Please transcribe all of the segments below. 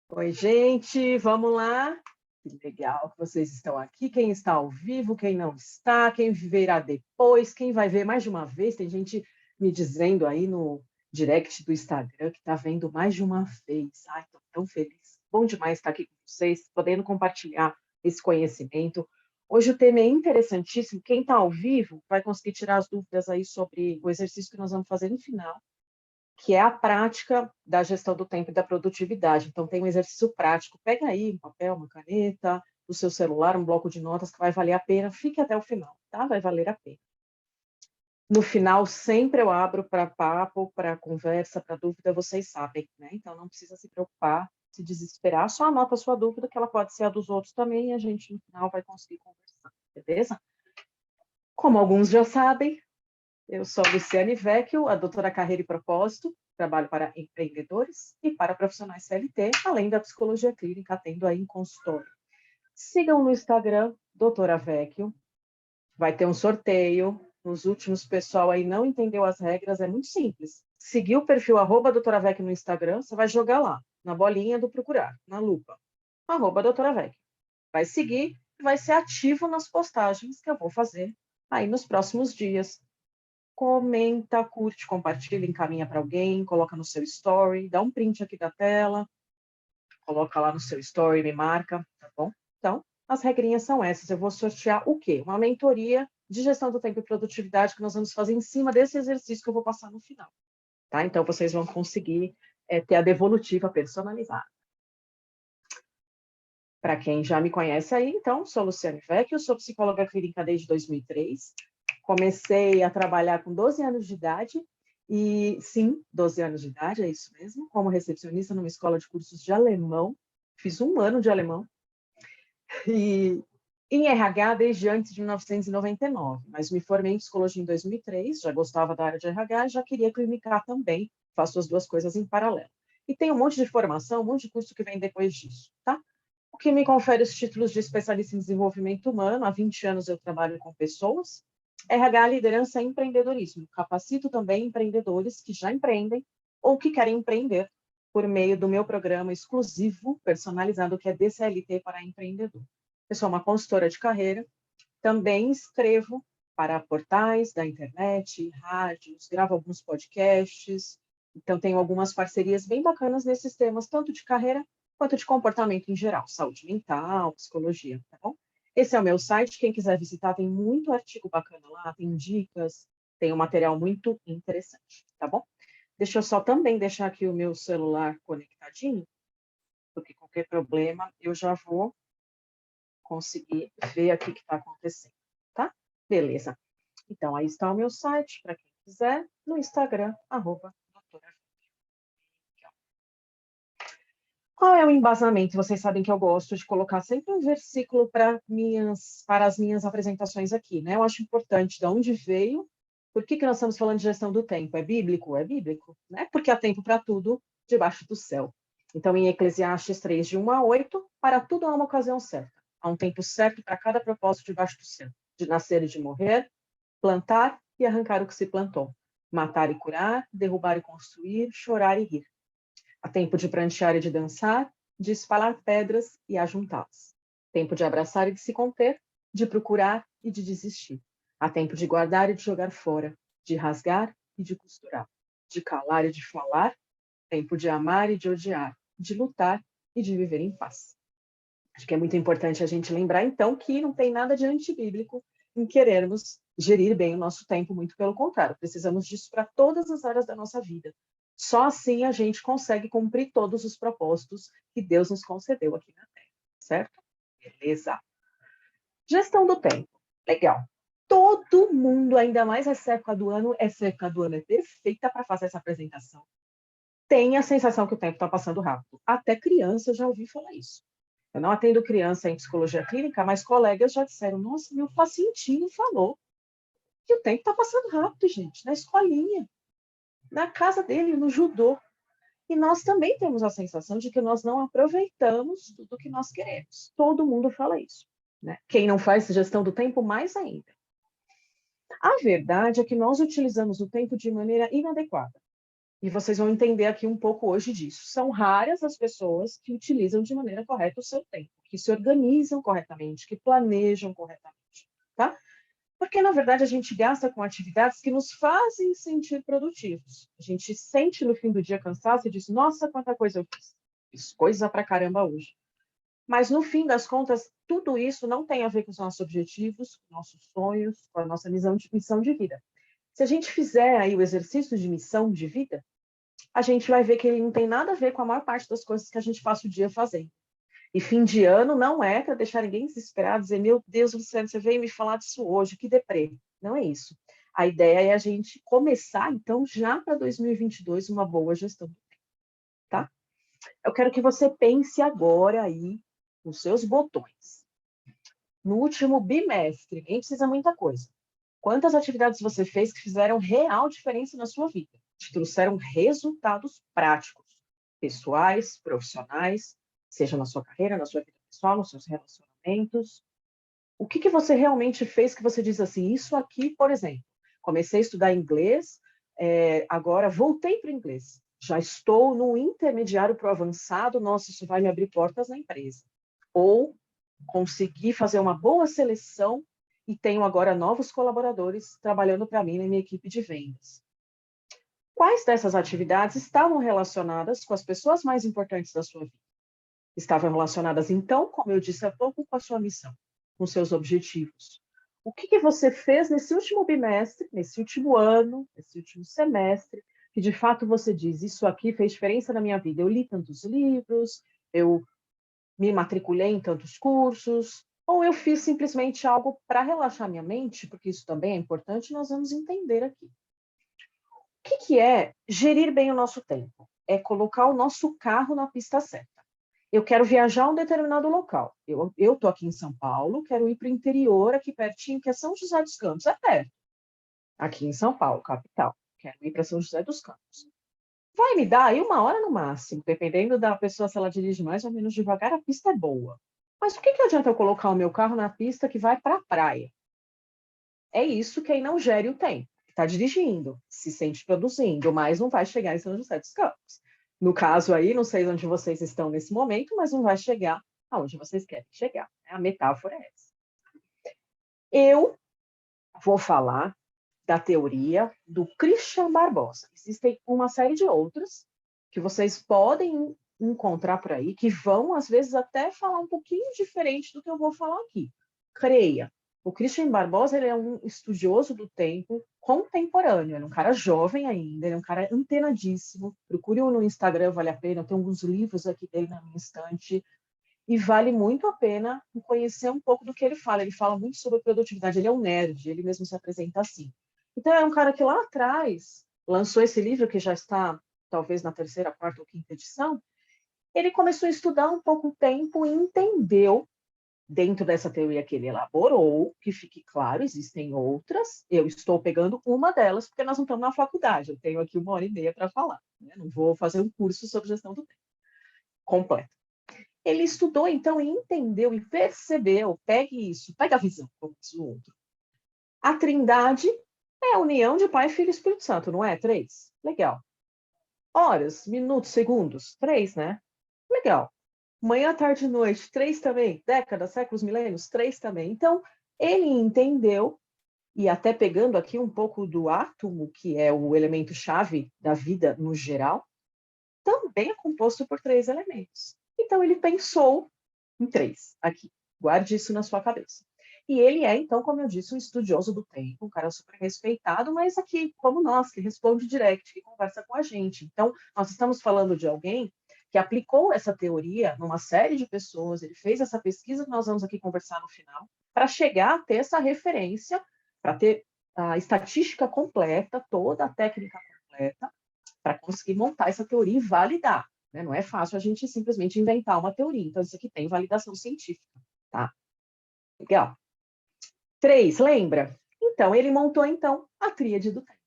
Oi, gente, vamos lá. Que legal que vocês estão aqui. Quem está ao vivo, quem não está, quem verá depois, quem vai ver mais de uma vez. Tem gente me dizendo aí no direct do Instagram que está vendo mais de uma vez. Ai, estou tão feliz. Bom demais estar aqui com vocês, podendo compartilhar esse conhecimento. Hoje o tema é interessantíssimo. Quem está ao vivo vai conseguir tirar as dúvidas aí sobre o exercício que nós vamos fazer no final, que é a prática da gestão do tempo e da produtividade. Então, tem um exercício prático. Pega aí um papel, uma caneta, o seu celular, um bloco de notas que vai valer a pena. Fique até o final, tá? Vai valer a pena. No final, sempre eu abro para papo, para conversa, para dúvida, vocês sabem, né? Então, não precisa se preocupar, se desesperar. Só anota a sua dúvida, que ela pode ser a dos outros também, e a gente, no final, vai conseguir conversar, beleza? Como alguns já sabem, eu sou Luciane Vecchio, a doutora Carreira e Propósito, trabalho para empreendedores e para profissionais CLT, além da psicologia clínica, atendo aí em consultório. Sigam no Instagram, doutora Vecchio, vai ter um sorteio. Nos últimos, o pessoal aí não entendeu as regras, é muito simples. Seguir o perfil doutora Vecchio no Instagram, você vai jogar lá, na bolinha do procurar, na lupa, doutora Vecchio. Vai seguir e vai ser ativo nas postagens que eu vou fazer aí nos próximos dias. Comenta, curte, compartilha, encaminha para alguém, coloca no seu story, dá um print aqui da tela, coloca lá no seu story, me marca, tá bom? Então, as regrinhas são essas. Eu vou sortear o quê? Uma mentoria de gestão do tempo e produtividade que nós vamos fazer em cima desse exercício que eu vou passar no final, tá? Então, vocês vão conseguir ter a devolutiva personalizada. Para quem já me conhece aí, então, sou Luciane Vecchio, sou psicóloga clínica desde 2003. Comecei a trabalhar com 12 anos de idade, e sim, 12 anos de idade, é isso mesmo, como recepcionista numa escola de cursos de alemão. Fiz um ano de alemão, e em RH desde antes de 1999, mas me formei em psicologia em 2003, já gostava da área de RH e já queria clinicar também, faço as duas coisas em paralelo. E tem um monte de formação, um monte de curso que vem depois disso, tá? O que me confere os títulos de especialista em desenvolvimento humano. Há 20 anos eu trabalho com pessoas, RH, liderança e empreendedorismo. Capacito também empreendedores que já empreendem ou que querem empreender por meio do meu programa exclusivo, personalizado, que é DCLT para empreendedor. Eu sou uma consultora de carreira, também escrevo para portais da internet, rádios, gravo alguns podcasts, então tenho algumas parcerias bem bacanas nesses temas, tanto de carreira quanto de comportamento em geral, saúde mental, psicologia, tá bom? Esse é o meu site, quem quiser visitar, tem muito artigo bacana lá, tem dicas, tem um material muito interessante, tá bom? Deixa eu só também deixar aqui o meu celular conectadinho, porque qualquer problema eu já vou conseguir ver aqui o que está acontecendo, tá? Beleza. Então, aí está o meu site, para quem quiser, no Instagram, @doutora. Qual é o embasamento? Vocês sabem que eu gosto de colocar sempre um versículo para as minhas apresentações aqui, né? Eu acho importante de onde veio, por que nós estamos falando de gestão do tempo? É bíblico? É bíblico, né? Porque há tempo para tudo debaixo do céu. Então, em Eclesiastes 3, de 1 a 8, para tudo há uma ocasião certa. Há um tempo certo para cada propósito debaixo do céu, de nascer e de morrer, plantar e arrancar o que se plantou, matar e curar, derrubar e construir, chorar e rir. Há tempo de prantear e de dançar, de espalhar pedras e ajuntá-las. Tempo de abraçar e de se conter, de procurar e de desistir. Há tempo de guardar e de jogar fora, de rasgar e de costurar, de calar e de falar, tempo de amar e de odiar, de lutar e de viver em paz. Acho que é muito importante a gente lembrar, então, que não tem nada de antibíblico em querermos gerir bem o nosso tempo, muito pelo contrário, precisamos disso para todas as áreas da nossa vida. Só assim a gente consegue cumprir todos os propósitos que Deus nos concedeu aqui na Terra, certo? Beleza. Gestão do tempo. Legal. Todo mundo, ainda mais essa época do ano, é perfeita para fazer essa apresentação. Tem a sensação que o tempo está passando rápido. Até criança eu já ouvi falar isso. Eu não atendo criança em psicologia clínica, mas colegas já disseram: nossa, meu pacientinho falou que o tempo está passando rápido, gente, na escolinha, na casa dele, no judô. E nós também temos a sensação de que nós não aproveitamos tudo o que nós queremos. Todo mundo fala isso, né? Quem não faz gestão do tempo, mais ainda. A verdade é que nós utilizamos o tempo de maneira inadequada. E vocês vão entender aqui um pouco hoje disso. São raras as pessoas que utilizam de maneira correta o seu tempo, que se organizam corretamente, que planejam corretamente, tá? Porque, na verdade, a gente gasta com atividades que nos fazem sentir produtivos. A gente sente no fim do dia cansaço e diz, nossa, quanta coisa eu fiz. Fiz coisa pra caramba hoje. Mas, no fim das contas, tudo isso não tem a ver com os nossos objetivos, com nossos sonhos, com a nossa missão de vida. Se a gente fizer aí o exercício de missão de vida, a gente vai ver que ele não tem nada a ver com a maior parte das coisas que a gente passa o dia fazendo. E fim de ano não é para deixar ninguém desesperado, dizer, meu Deus, Luciano, você veio me falar disso hoje, que deprê. Não é isso. A ideia é a gente começar, então, já para 2022, uma boa gestão do tempo, tá? Eu quero que você pense agora aí nos seus botões. No último bimestre, nem precisa muita coisa. Quantas atividades você fez que fizeram real diferença na sua vida? Te trouxeram resultados práticos, pessoais, profissionais, seja na sua carreira, na sua vida pessoal, nos seus relacionamentos. O que você realmente fez que você diz assim, isso aqui, por exemplo, comecei a estudar inglês, agora voltei para o inglês, já estou no intermediário para o avançado, nossa, isso vai me abrir portas na empresa. Ou consegui fazer uma boa seleção e tenho agora novos colaboradores trabalhando para mim na minha equipe de vendas. Quais dessas atividades estavam relacionadas com as pessoas mais importantes da sua vida? Estavam relacionadas, então, como eu disse há pouco, com a sua missão, com seus objetivos. O que você fez nesse último bimestre, nesse último ano, nesse último semestre, que de fato você diz, isso aqui fez diferença na minha vida. Eu li tantos livros, eu me matriculei em tantos cursos, ou eu fiz simplesmente algo para relaxar minha mente, porque isso também é importante, nós vamos entender aqui. O que é gerir bem o nosso tempo? É colocar o nosso carro na pista certa. Eu quero viajar a um determinado local. Eu estou aqui em São Paulo, quero ir para o interior, aqui pertinho, que é São José dos Campos, é perto. Aqui em São Paulo, capital. Quero ir para São José dos Campos. Vai me dar aí 1 hora no máximo, dependendo da pessoa, se ela dirige mais ou menos devagar, a pista é boa. Mas o que adianta eu colocar o meu carro na pista que vai para a praia? É isso quem não gere o tempo. Está dirigindo, se sente produzindo, mas não vai chegar em São José dos Campos. No caso aí, não sei onde vocês estão nesse momento, mas não vai chegar aonde vocês querem chegar. A metáfora é essa. Eu vou falar da teoria do Christian Barbosa. Existem uma série de outras que vocês podem encontrar por aí, que vão, às vezes, até falar um pouquinho diferente do que eu vou falar aqui. Creia, o Christian Barbosa ele é um estudioso do tempo contemporâneo, ele é um cara jovem ainda, ele é um cara antenadíssimo. Procure-o no Instagram, vale a pena, eu tenho alguns livros aqui dele na minha estante, e vale muito a pena conhecer um pouco do que ele fala. Ele fala muito sobre produtividade, ele é um nerd, ele mesmo se apresenta assim. Então, é um cara que lá atrás lançou esse livro, que já está, talvez, na terceira, quarta ou quinta edição. Ele começou a estudar um pouco o tempo e entendeu, dentro dessa teoria que ele elaborou, que fique claro, existem outras, eu estou pegando uma delas, porque nós não estamos na faculdade, eu tenho aqui 1 hora e meia para falar, né? Não vou fazer um curso sobre gestão do tempo completo. Ele estudou, então, e entendeu e percebeu, pegue isso, pega a visão, como diz o outro. A trindade é a união de Pai, Filho e Espírito Santo, não é? 3? Legal. Horas, minutos, segundos? 3, né? Legal. Manhã, tarde e noite? 3 também. Décadas, séculos, milênios? 3 também. Então, ele entendeu, e até pegando aqui um pouco do átomo, que é o elemento-chave da vida no geral, também é composto por 3 elementos. Então, ele pensou em 3 aqui. Guarde isso na sua cabeça. E ele é, então, como eu disse, um estudioso do tempo, um cara super respeitado, mas aqui, como nós, que responde direct, que conversa com a gente. Então, nós estamos falando de alguém que aplicou essa teoria numa série de pessoas, ele fez essa pesquisa que nós vamos aqui conversar no final, para chegar a ter essa referência, para ter a estatística completa, toda a técnica completa, para conseguir montar essa teoria e validar. Né? Não é fácil a gente simplesmente inventar uma teoria. Então, isso aqui tem validação científica. Tá? Legal. 3, lembra? Então, ele montou, então, a tríade do tempo.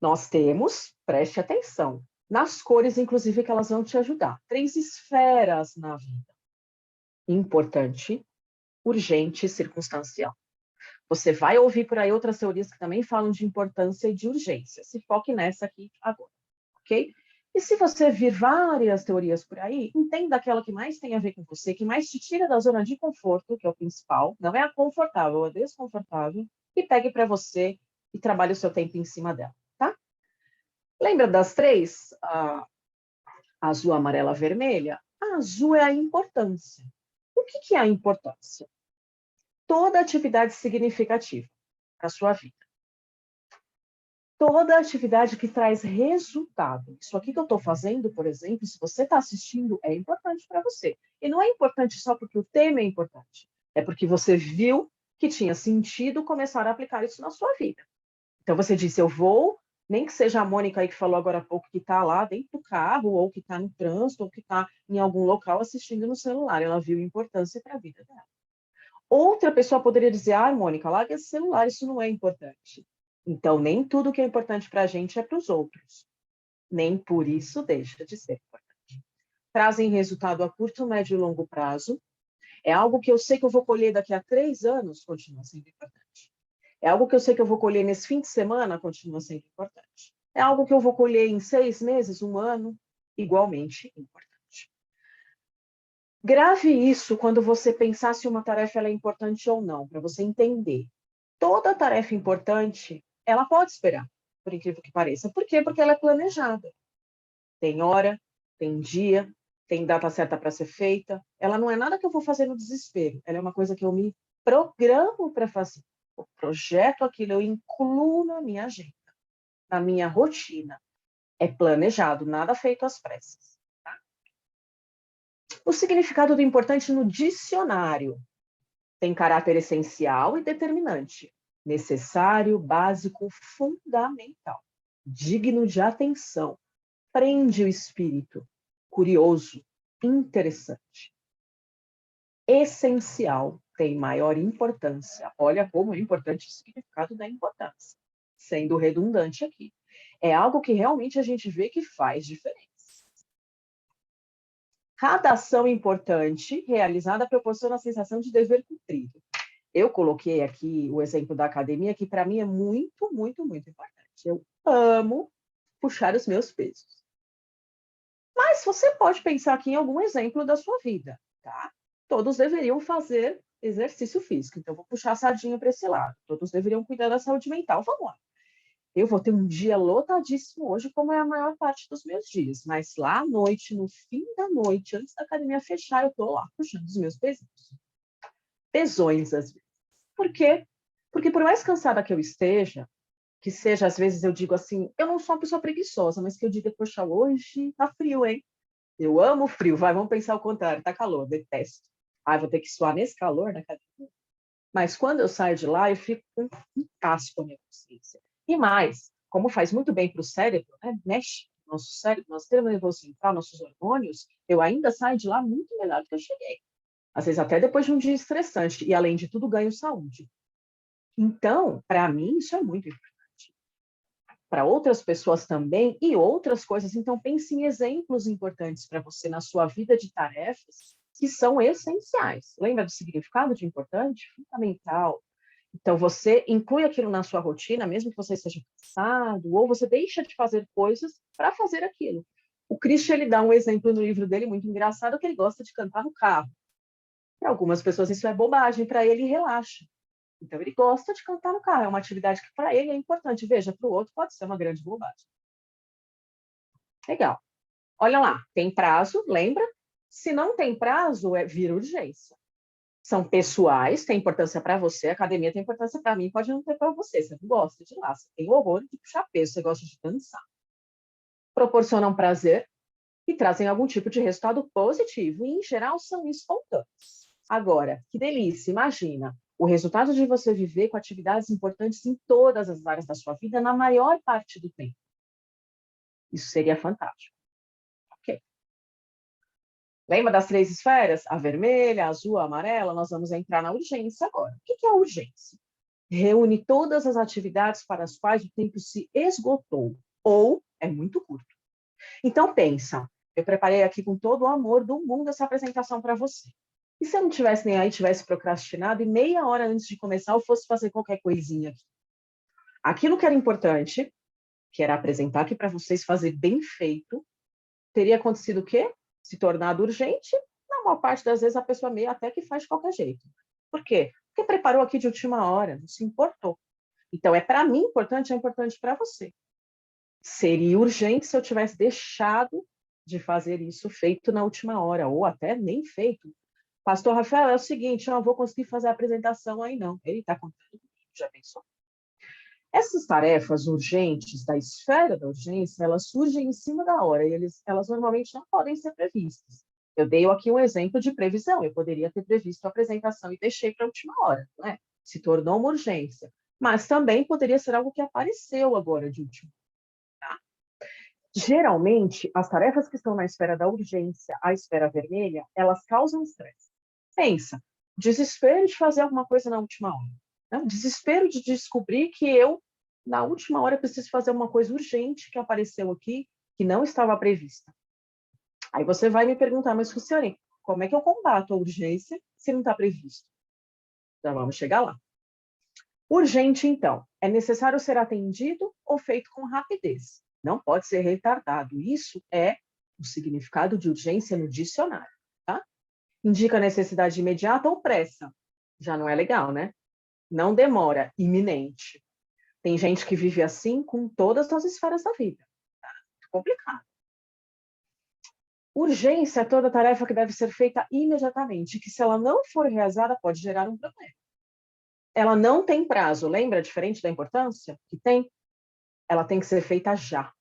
Nós temos, preste atenção, nas cores, inclusive, que elas vão te ajudar. 3 esferas na vida. Importante, urgente e circunstancial. Você vai ouvir por aí outras teorias que também falam de importância e de urgência. Se foque nessa aqui agora. ok? E se você vir várias teorias por aí, entenda aquela que mais tem a ver com você, que mais te tira da zona de conforto, que é o principal, não é a confortável, é a desconfortável, e pegue para você e trabalhe o seu tempo em cima dela, tá? Lembra das três? Azul, amarela, vermelha? A azul é a importância. O que é a importância? Toda atividade significativa para a sua vida. Toda atividade que traz resultado. Isso aqui que eu estou fazendo, por exemplo, se você está assistindo, é importante para você. E não é importante só porque o tema é importante. É porque você viu que tinha sentido começar a aplicar isso na sua vida. Então, você disse, eu vou, nem que seja a Mônica aí que falou agora há pouco, que está lá dentro do carro, ou que está no trânsito, ou que está em algum local assistindo no celular. Ela viu importância para a vida dela. Outra pessoa poderia dizer, Mônica, larga esse celular, isso não é importante. Então, nem tudo que é importante para a gente é para os outros. Nem por isso deixa de ser importante. Trazem resultado a curto, médio e longo prazo. É algo que eu sei que eu vou colher daqui a 3 anos, continua sendo importante. É algo que eu sei que eu vou colher nesse fim de semana, continua sendo importante. É algo que eu vou colher em 6 meses, 1 ano, igualmente importante. Grave isso quando você pensar se uma tarefa é importante ou não, para você entender. Toda tarefa importante, ela pode esperar, por incrível que pareça. Por quê? Porque ela é planejada. Tem hora, tem dia, tem data certa para ser feita. Ela não é nada que eu vou fazer no desespero. Ela é uma coisa que eu me programo para fazer. Eu projeto aquilo, eu incluo na minha agenda, na minha rotina. É planejado, nada feito às pressas. Tá? O significado do importante no dicionário tem caráter essencial e determinante, necessário, básico, fundamental, digno de atenção, prende o espírito, curioso, interessante. Essencial tem maior importância. Olha como é importante o significado da importância, sendo redundante aqui. É algo que realmente a gente vê que faz diferença. Cada ação importante realizada proporciona a sensação de dever cumprido. Eu coloquei aqui o exemplo da academia, que para mim é muito, muito, muito importante. Eu amo puxar os meus pesos. Mas você pode pensar aqui em algum exemplo da sua vida, tá? Todos deveriam fazer exercício físico, então vou puxar a sardinha para esse lado. Todos deveriam cuidar da saúde mental. Vamos lá. Eu vou ter um dia lotadíssimo hoje, como é a maior parte dos meus dias. Mas lá à noite, no fim da noite, antes da academia fechar, eu estou lá puxando os meus pezinhos. Pesões, às vezes. Por quê? Porque por mais cansada que eu esteja, que seja, às vezes eu digo assim, eu não sou uma pessoa preguiçosa, mas que eu diga, poxa, hoje tá frio, hein? Eu amo frio, vamos pensar o contrário, tá calor, detesto. Vou ter que suar nesse calor na academia. Mas quando eu saio de lá, eu fico com um casco com a minha consciência. E mais, como faz muito bem para o cérebro, né? Mexe no nosso cérebro, nosso sistema nervoso central, nossos hormônios, eu ainda saio de lá muito melhor do que eu cheguei. Às vezes até depois de um dia estressante. E, além de tudo, ganho saúde. Então, para mim, isso é muito importante. Para outras pessoas também e outras coisas. Então, pense em exemplos importantes para você na sua vida de tarefas que são essenciais. Lembra do significado de importante? Fundamental. Então, você inclui aquilo na sua rotina, mesmo que você esteja cansado, ou você deixa de fazer coisas para fazer aquilo. O Christian, ele dá um exemplo no livro dele muito engraçado, que ele gosta de cantar no carro. Para algumas pessoas isso é bobagem, para ele relaxa. Então, ele gosta de cantar no carro, é uma atividade que para ele é importante. Veja, para o outro pode ser uma grande bobagem. Legal. Olha lá, tem prazo, lembra? Se não tem prazo, vira urgência. São pessoais, tem importância para você, a academia tem importância para mim, pode não ter para você. Você não gosta de ir lá, você tem horror de puxar peso, você gosta de dançar. Proporcionam prazer e trazem algum tipo de resultado positivo, e em geral são espontâneos. Agora, que delícia, imagina o resultado de você viver com atividades importantes em todas as áreas da sua vida, na maior parte do tempo. Isso seria fantástico. Ok. Lembra das 3 esferas? A vermelha, a azul, a amarela? Nós vamos entrar na urgência agora. O que é a urgência? Reúne todas as atividades para as quais o tempo se esgotou, ou é muito curto. Então, pensa, eu preparei aqui com todo o amor do mundo essa apresentação para você. E se eu não tivesse nem aí, tivesse procrastinado, e meia hora antes de começar eu fosse fazer qualquer coisinha aqui? Aquilo que era importante, que era apresentar aqui para vocês, fazer bem feito, teria acontecido o quê? Se tornado urgente, na maior parte das vezes a pessoa meio até que faz de qualquer jeito. Por quê? Porque preparou aqui de última hora, não se importou. Então, é para mim importante, é importante para você. Seria urgente se eu tivesse deixado de fazer isso feito na última hora, ou até nem feito. Pastor Rafael, é o seguinte, eu não vou conseguir fazer a apresentação aí não. Ele está contando comigo, já pensou? Essas tarefas urgentes da esfera da urgência, elas surgem em cima da hora e elas normalmente não podem ser previstas. Eu dei aqui um exemplo de previsão. Eu poderia ter previsto a apresentação e deixei para a última hora, não é? Se tornou uma urgência. Mas também poderia ser algo que apareceu agora de último. Tá? Geralmente, as tarefas que estão na esfera da urgência, a esfera vermelha, elas causam estresse. Pensa, desespero de fazer alguma coisa na última hora. Né? Desespero de descobrir que eu, na última hora, preciso fazer uma coisa urgente que apareceu aqui, que não estava prevista. Aí você vai me perguntar, mas, Luciane, como é que eu combato a urgência se não está previsto? Então, vamos chegar lá. Urgente, então, é necessário ser atendido ou feito com rapidez. Não pode ser retardado. Isso é o significado de urgência no dicionário. Tá? Indica necessidade imediata ou pressa. Já não é legal, né? Não demora, iminente. Tem gente que vive assim com todas as esferas da vida. Tá? Muito complicado. Urgência é toda tarefa que deve ser feita imediatamente, que se ela não for realizada pode gerar um problema. Ela não tem prazo, lembra? Diferente da importância que tem, ela tem que ser feita já.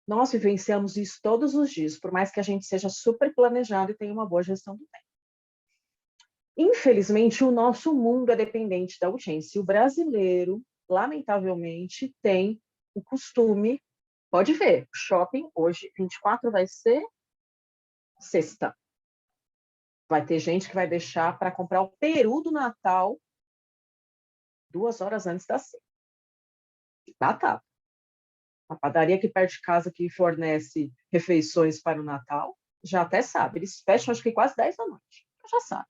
Nós vivenciamos isso todos os dias, por mais que a gente seja super planejado e tenha uma boa gestão do tempo. Infelizmente, o nosso mundo é dependente da urgência. O brasileiro, lamentavelmente, tem o costume, pode ver, shopping hoje, 24 vai ser sexta. Vai ter gente que vai deixar para comprar o peru do Natal 2 horas antes da ceia. Batata. A padaria que perto de casa que fornece refeições para o Natal, já até sabe. Eles fecham, acho que quase 10 da noite. Já sabe.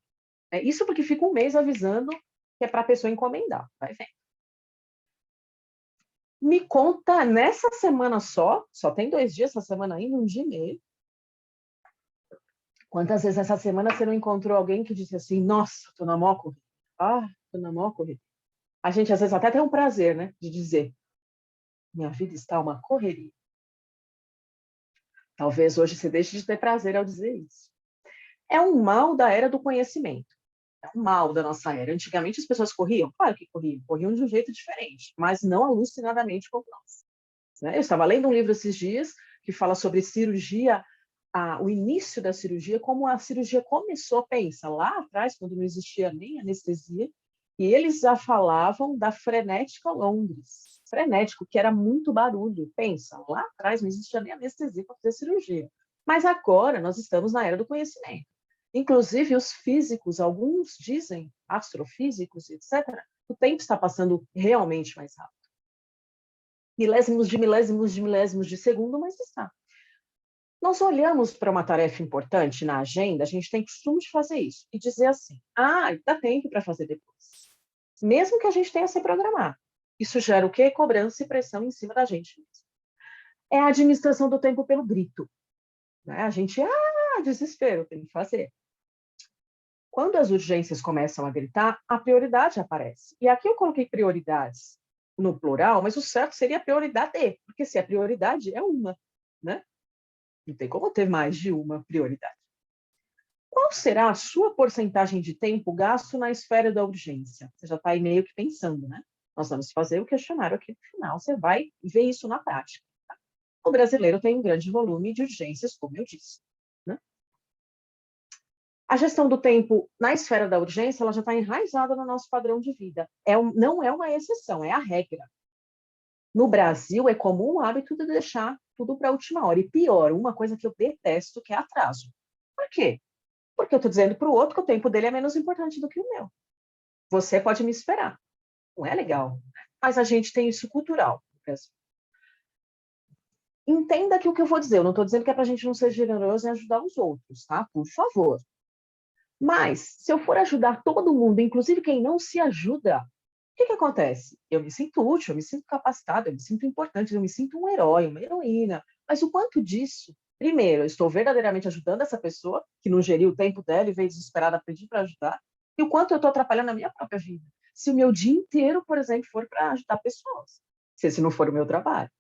É isso porque fica um mês avisando que é para a pessoa encomendar. Vai vendo. Me conta, nessa semana só tem 2 dias essa semana ainda, 1 dia e meio. Quantas vezes essa semana você não encontrou alguém que disse assim, nossa, tô na maior corrida. Ah, tô na maior corrida. A gente às vezes até tem um prazer, né, de dizer, minha vida está uma correria. Talvez hoje você deixe de ter prazer ao dizer isso. É um mal da era do conhecimento. É um mal da nossa era. Antigamente as pessoas corriam? Claro que corriam. Corriam de um jeito diferente, mas não alucinadamente como nós. Né? Eu estava lendo um livro esses dias que fala sobre cirurgia, o início da cirurgia, como a cirurgia começou, pensa, lá atrás, quando não existia nem anestesia, e eles já falavam da frenética Londres. Frenético, que era muito barulho. Pensa, lá atrás não existia nem anestesia para fazer cirurgia. Mas agora nós estamos na era do conhecimento. Inclusive, os físicos, alguns dizem, astrofísicos, etc., o tempo está passando realmente mais rápido. Milésimos de milésimos de milésimos de segundo, mas está. Nós olhamos para uma tarefa importante na agenda, a gente tem costume de fazer isso, e dizer assim, dá tempo para fazer depois. Mesmo que a gente tenha se programar. Isso gera o quê? Cobrança e pressão em cima da gente mesmo. É a administração do tempo pelo grito. Né? A gente, desespero, tem que fazer. Quando as urgências começam a gritar, a prioridade aparece. E aqui eu coloquei prioridades no plural, mas o certo seria prioridade, porque se a prioridade é uma, né? Não tem como ter mais de uma prioridade. Qual será a sua porcentagem de tempo gasto na esfera da urgência? Você já está aí meio que pensando, né? Nós vamos fazer o questionário aqui no final, você vai ver isso na prática. Tá? O brasileiro tem um grande volume de urgências, como eu disse. Né? A gestão do tempo na esfera da urgência ela já está enraizada no nosso padrão de vida. Não é uma exceção, é a regra. No Brasil, é comum o hábito de deixar tudo para a última hora. E pior, uma coisa que eu detesto, que é atraso. Por quê? Porque eu estou dizendo para o outro que o tempo dele é menos importante do que o meu. Você pode me esperar. Não é legal. Mas a gente tem isso cultural no Brasil. Entenda que o que eu vou dizer, eu não estou dizendo que é para a gente não ser generoso e ajudar os outros, tá? Por favor. Mas, se eu for ajudar todo mundo, inclusive quem não se ajuda, que acontece? Eu me sinto útil, eu me sinto capacitado, eu me sinto importante, eu me sinto um herói, uma heroína. Mas o quanto disso, primeiro, eu estou verdadeiramente ajudando essa pessoa, que não geriu o tempo dela e veio desesperada pedir para ajudar, e o quanto eu estou atrapalhando a minha própria vida. Se o meu dia inteiro, por exemplo, for para ajudar pessoas, se esse não for o meu trabalho.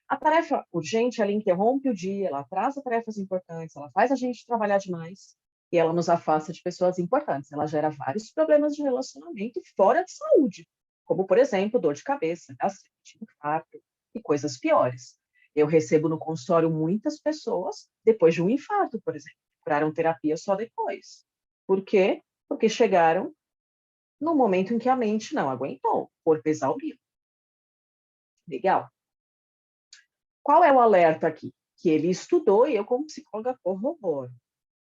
A tarefa urgente, ela interrompe o dia, ela atrasa tarefas importantes, ela faz a gente trabalhar demais e ela nos afasta de pessoas importantes. Ela gera vários problemas de relacionamento fora de saúde, como, por exemplo, dor de cabeça, gastrite, infarto e coisas piores. Eu recebo no consultório muitas pessoas depois de um infarto, por exemplo, procuraram terapia só depois. Por quê? Porque chegaram no momento em que a mente não aguentou, o corpo exauriu. Legal. Qual é o alerta aqui? Que ele estudou e eu, como psicóloga, corroboro.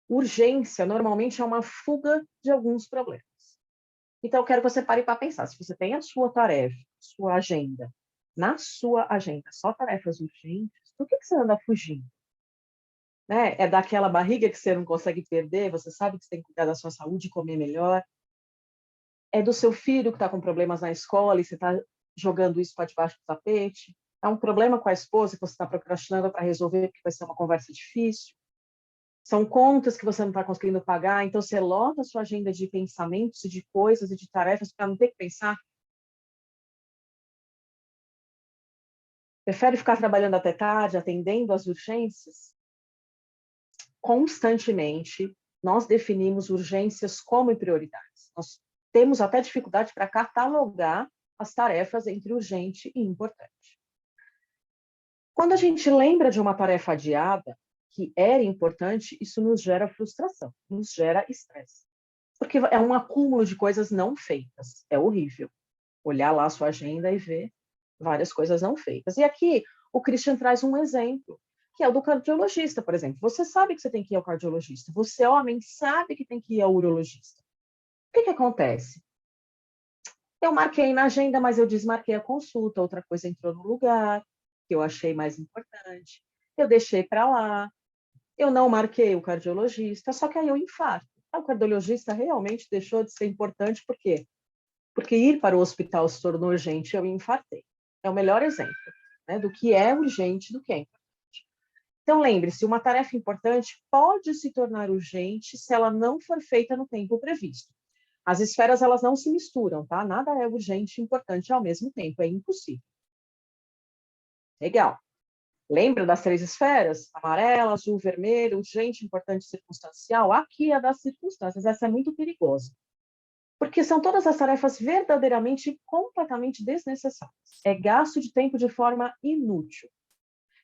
Urgência, normalmente, é uma fuga de alguns problemas. Então, eu quero que você pare para pensar. Se você tem a sua tarefa, sua agenda, na sua agenda, só tarefas urgentes, por que você anda fugindo? Né? É daquela barriga que você não consegue perder, você sabe que você tem que cuidar da sua saúde e comer melhor. É do seu filho que está com problemas na escola e você está jogando isso para debaixo do tapete. É um problema com a esposa que você está procrastinando para resolver porque vai ser uma conversa difícil. São contas que você não está conseguindo pagar, então você lota a sua agenda de pensamentos e de coisas e de tarefas para não ter que pensar. Prefere ficar trabalhando até tarde, atendendo às urgências? Constantemente, nós definimos urgências como prioridades. Nós temos até dificuldade para catalogar as tarefas entre urgente e importante. Quando a gente lembra de uma tarefa adiada, que era importante, isso nos gera frustração, nos gera estresse. Porque é um acúmulo de coisas não feitas. É horrível olhar lá a sua agenda e ver várias coisas não feitas. E aqui o Christian traz um exemplo, que é o do cardiologista, por exemplo. Você sabe que você tem que ir ao cardiologista. Você, homem, sabe que tem que ir ao urologista. O que acontece? Eu marquei na agenda, mas eu desmarquei a consulta. Outra coisa entrou no lugar, que eu achei mais importante. Eu deixei para lá. Eu não marquei o cardiologista, só que aí eu infarto. O cardiologista realmente deixou de ser importante, por quê? Porque ir para o hospital se tornou urgente e eu infartei. É o melhor exemplo, né, do que é urgente do que é importante. Então, lembre-se, uma tarefa importante pode se tornar urgente se ela não for feita no tempo previsto. As esferas, elas não se misturam, tá? Nada é urgente e importante ao mesmo tempo, é impossível. Legal. Lembra das 3 esferas? Amarelo, azul, vermelho, urgente, importante, circunstancial? Aqui é das circunstâncias, essa é muito perigosa. Porque são todas as tarefas verdadeiramente, completamente desnecessárias. É gasto de tempo de forma inútil.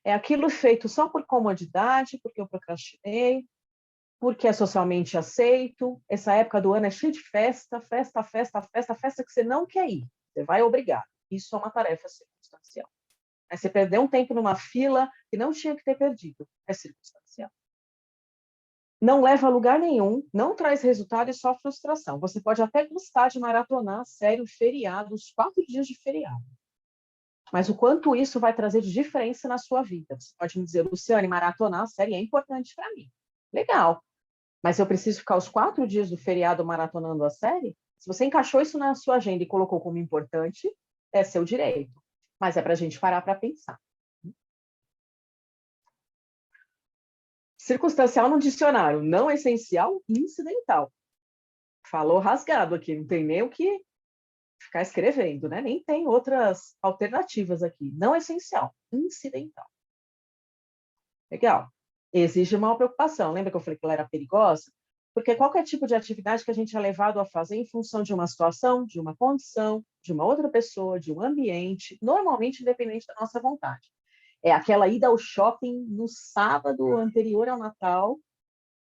É aquilo feito só por comodidade, porque eu procrastinei, porque é socialmente aceito. Essa época do ano é cheia de festa, festa, festa, festa, festa que você não quer ir. Você vai obrigar. Isso é uma tarefa circunstancial. Você perdeu um tempo numa fila que não tinha que ter perdido. É circunstancial. Não leva a lugar nenhum, não traz resultado e só frustração. Você pode até gostar de maratonar a série, o feriado, os 4 dias de feriado. Mas o quanto isso vai trazer de diferença na sua vida? Você pode me dizer, Luciane, maratonar a série é importante para mim. Legal. Mas eu preciso ficar os 4 dias do feriado maratonando a série? Se você encaixou isso na sua agenda e colocou como importante, é seu direito. Mas é para a gente parar para pensar. Circunstancial no dicionário, não essencial, incidental. Falou rasgado aqui, não tem nem o que ficar escrevendo, né? Nem tem outras alternativas aqui. Não essencial, incidental. Legal. Exige uma preocupação. Lembra que eu falei que ela era perigosa? Porque qualquer tipo de atividade que a gente é levado a fazer em função de uma situação, de uma condição, de uma outra pessoa, de um ambiente, normalmente independente da nossa vontade. É aquela ida ao shopping no sábado anterior ao Natal,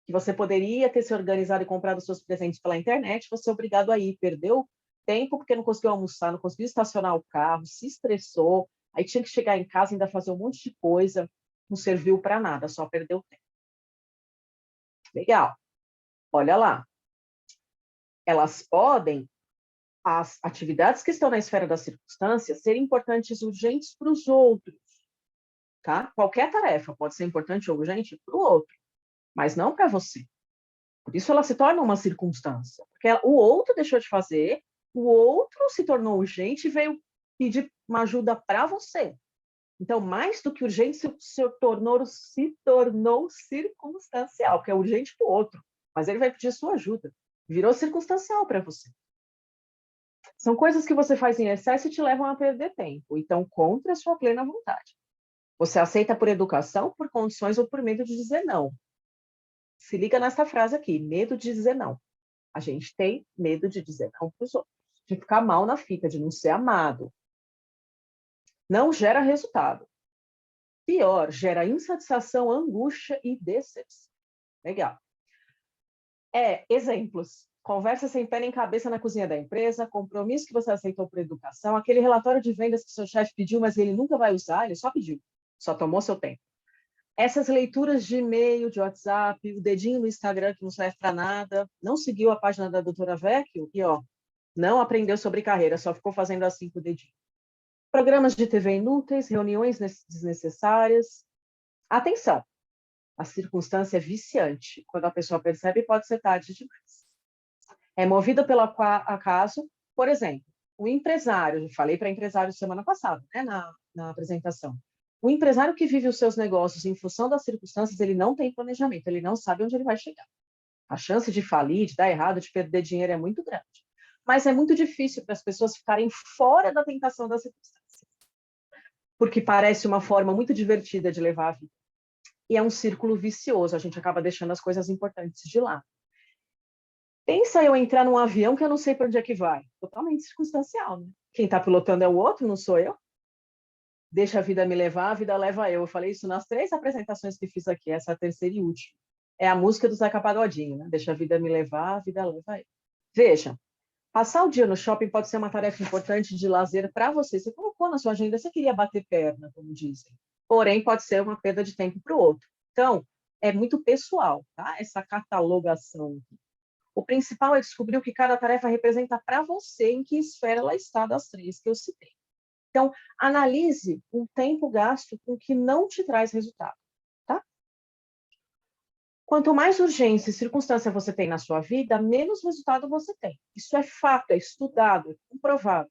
que você poderia ter se organizado e comprado seus presentes pela internet, você é obrigado a ir. Perdeu tempo porque não conseguiu almoçar, não conseguiu estacionar o carro, se estressou, aí tinha que chegar em casa e ainda fazer um monte de coisa, não serviu para nada, só perdeu tempo. Legal. Olha lá. Elas podem, as atividades que estão na esfera das circunstâncias, serem importantes e urgentes para os outros. Tá? Qualquer tarefa pode ser importante ou urgente para o outro, mas não para você. Por isso ela se torna uma circunstância, porque o outro deixou de fazer o outro se tornou urgente e veio pedir uma ajuda para você. Então, mais do que urgente, se tornou circunstancial, porque é urgente para o outro, mas ele vai pedir sua ajuda. Virou circunstancial para você. São coisas que você faz em excesso e te levam a perder tempo. Então, contra a sua plena vontade. Você aceita por educação, por condições ou por medo de dizer não. Se liga nessa frase aqui, medo de dizer não. A gente tem medo de dizer não para os outros, de ficar mal na fita, de não ser amado. Não gera resultado. Pior, gera insatisfação, angústia e decepção. Legal. Exemplos. Conversa sem pé nem cabeça na cozinha da empresa, compromisso que você aceitou por educação, aquele relatório de vendas que seu chefe pediu, mas ele nunca vai usar, ele só pediu, só tomou seu tempo. Essas leituras de e-mail, de WhatsApp, o dedinho no Instagram que não serve para nada, não seguiu a página da doutora Vecchio e, não aprendeu sobre carreira, só ficou fazendo assim com o dedinho. Programas de TV inúteis, reuniões desnecessárias. Atenção, a circunstância é viciante. Quando a pessoa percebe, pode ser tarde demais. É movida pelo acaso, por exemplo, o empresário, falei para empresário semana passada, né, na apresentação. O empresário que vive os seus negócios em função das circunstâncias, ele não tem planejamento, ele não sabe onde ele vai chegar. A chance de falir, de dar errado, de perder dinheiro é muito grande. Mas é muito difícil para as pessoas ficarem fora da tentação das circunstâncias. Porque parece uma forma muito divertida de levar a vida. E é um círculo vicioso, a gente acaba deixando as coisas importantes de lado. Pensa eu entrar num avião que eu não sei para onde é que vai. Totalmente circunstancial, né? Quem está pilotando é o outro, não sou eu. Deixa a vida me levar, a vida leva eu. Eu falei isso nas 3 apresentações que fiz aqui, essa é a terceira e última. É a música do Zeca Pagodinho, né? Deixa a vida me levar, a vida leva eu. Veja, passar o dia no shopping pode ser uma tarefa importante de lazer para você. Você colocou na sua agenda, você queria bater perna, como dizem. Porém, pode ser uma perda de tempo para o outro. Então, é muito pessoal, tá? Essa catalogação. O principal é descobrir o que cada tarefa representa para você, em que esfera ela está das 3 que eu citei. Então, analise o tempo gasto com o que não te traz resultado, tá? Quanto mais urgência e circunstância você tem na sua vida, menos resultado você tem. Isso é fato, é estudado, é comprovado.